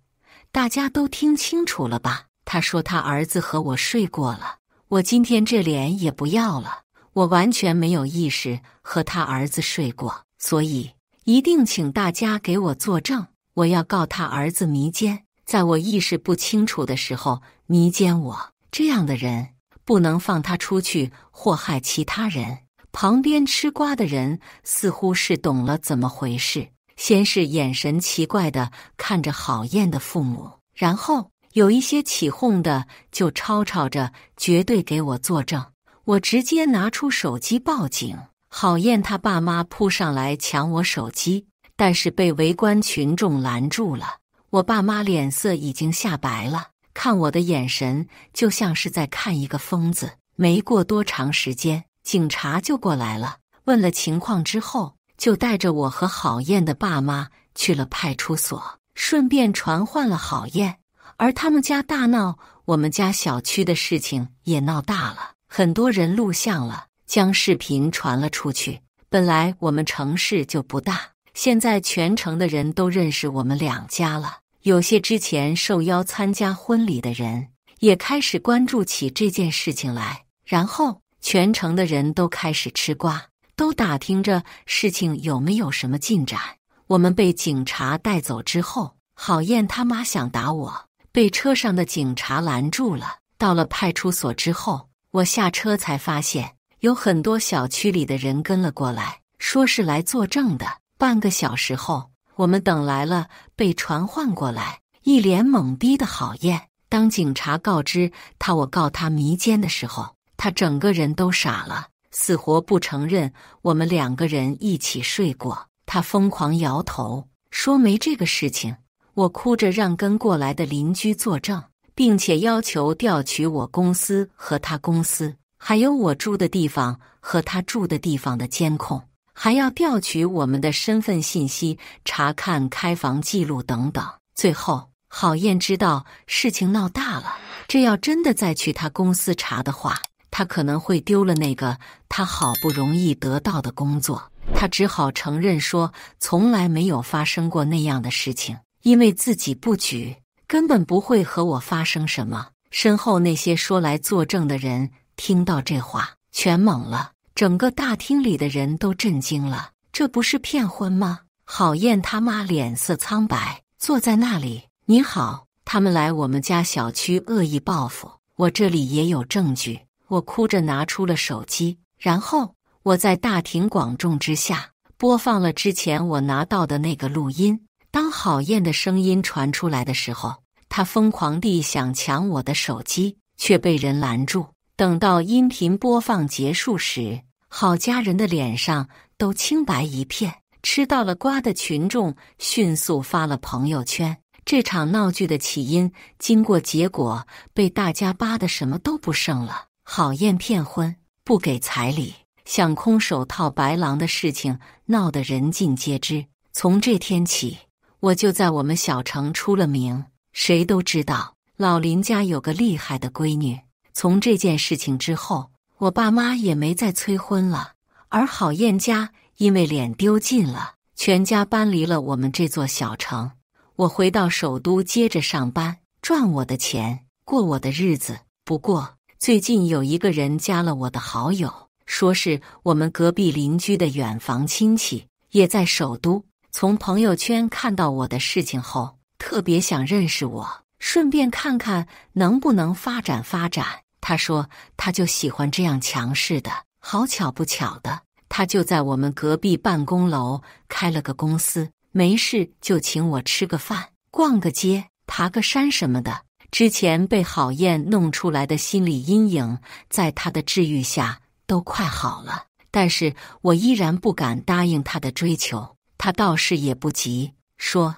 大家都听清楚了吧？他说他儿子和我睡过了，我今天这脸也不要了，我完全没有意识和他儿子睡过，所以一定请大家给我作证，我要告他儿子迷奸，在我意识不清楚的时候迷奸我，这样的人不能放他出去祸害其他人。旁边吃瓜的人似乎是懂了怎么回事，先是眼神奇怪地看着郝燕的父母，然后有一些起哄的就吵吵着绝对给我作证。我直接拿出手机报警，郝燕他爸妈扑上来抢我手机，但是被围观群众拦住了。我爸妈脸色已经吓白了，看我的眼神就像是在看一个疯子。没过多长时间，警察就过来了，问了情况之后，就带着我和郝燕的爸妈去了派出所，顺便传唤了郝燕。而他们家大闹，我们家小区的事情也闹大了，很多人录像了，将视频传了出去。本来我们城市就不大，现在全城的人都认识我们两家了，有些之前受邀参加婚礼的人也开始关注起这件事情来，然后全城的人都开始吃瓜，都打听着事情有没有什么进展。我们被警察带走之后，郝燕他妈想打我，被车上的警察拦住了。到了派出所之后，我下车才发现有很多小区里的人跟了过来，说是来作证的。半个小时后，我们等来了被传唤过来，一脸懵逼的郝燕。当警察告知我告他迷奸的时候，他整个人都傻了，死活不承认我们2个人一起睡过。他疯狂摇头，说没这个事情。我哭着让跟过来的邻居作证，并且要求调取我公司和他公司还有我住的地方和他住的地方的监控，还要调取我们的身份信息，查看开房记录等等。最后，郝燕知道事情闹大了，这要真的再去他公司查的话，他可能会丢了那个他好不容易得到的工作。他只好承认说，从来没有发生过那样的事情，因为自己不举，根本不会和我发生什么。身后那些说来作证的人听到这话，全懵了，整个大厅里的人都震惊了。这不是骗婚吗？郝燕他妈脸色苍白，坐在那里。你好，他们来我们家小区恶意报复，我这里也有证据。我哭着拿出了手机，然后我在大庭广众之下播放了之前我拿到的那个录音。当郝燕的声音传出来的时候，他疯狂地想抢我的手机，却被人拦住。等到音频播放结束时，郝家人的脸上都青白一片。吃到了瓜的群众迅速发了朋友圈。这场闹剧的起因、经过、结果被大家扒得什么都不剩了。郝燕骗婚，不给彩礼，想空手套白狼的事情闹得人尽皆知。从这天起，我就在我们小城出了名，谁都知道老林家有个厉害的闺女。从这件事情之后，我爸妈也没再催婚了，而郝燕家因为脸丢尽了，全家搬离了我们这座小城。我回到首都接着上班，赚我的钱，过我的日子。不过最近有一个人加了我的好友，说是我们隔壁邻居的远房亲戚，也在首都。从朋友圈看到我的事情后，特别想认识我，顺便看看能不能发展发展。他说他就喜欢这样强势的。好巧不巧的，他就在我们隔壁办公楼开了个公司，没事就请我吃个饭、逛个街、爬个山什么的。之前被郝燕弄出来的心理阴影，在他的治愈下都快好了。但是我依然不敢答应他的追求。他倒是也不急，说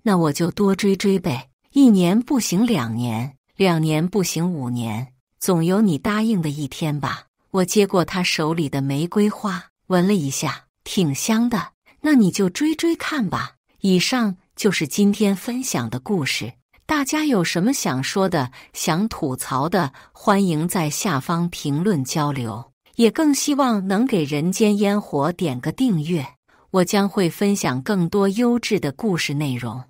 那我就多追追呗，1年不行2年，2年不行5年，总有你答应的一天吧。我接过他手里的玫瑰花，闻了一下，挺香的。那你就追追看吧。以上就是今天分享的故事。大家有什么想说的、想吐槽的，欢迎在下方评论交流。也更希望能给人间烟火点个订阅，我将会分享更多优质的故事内容。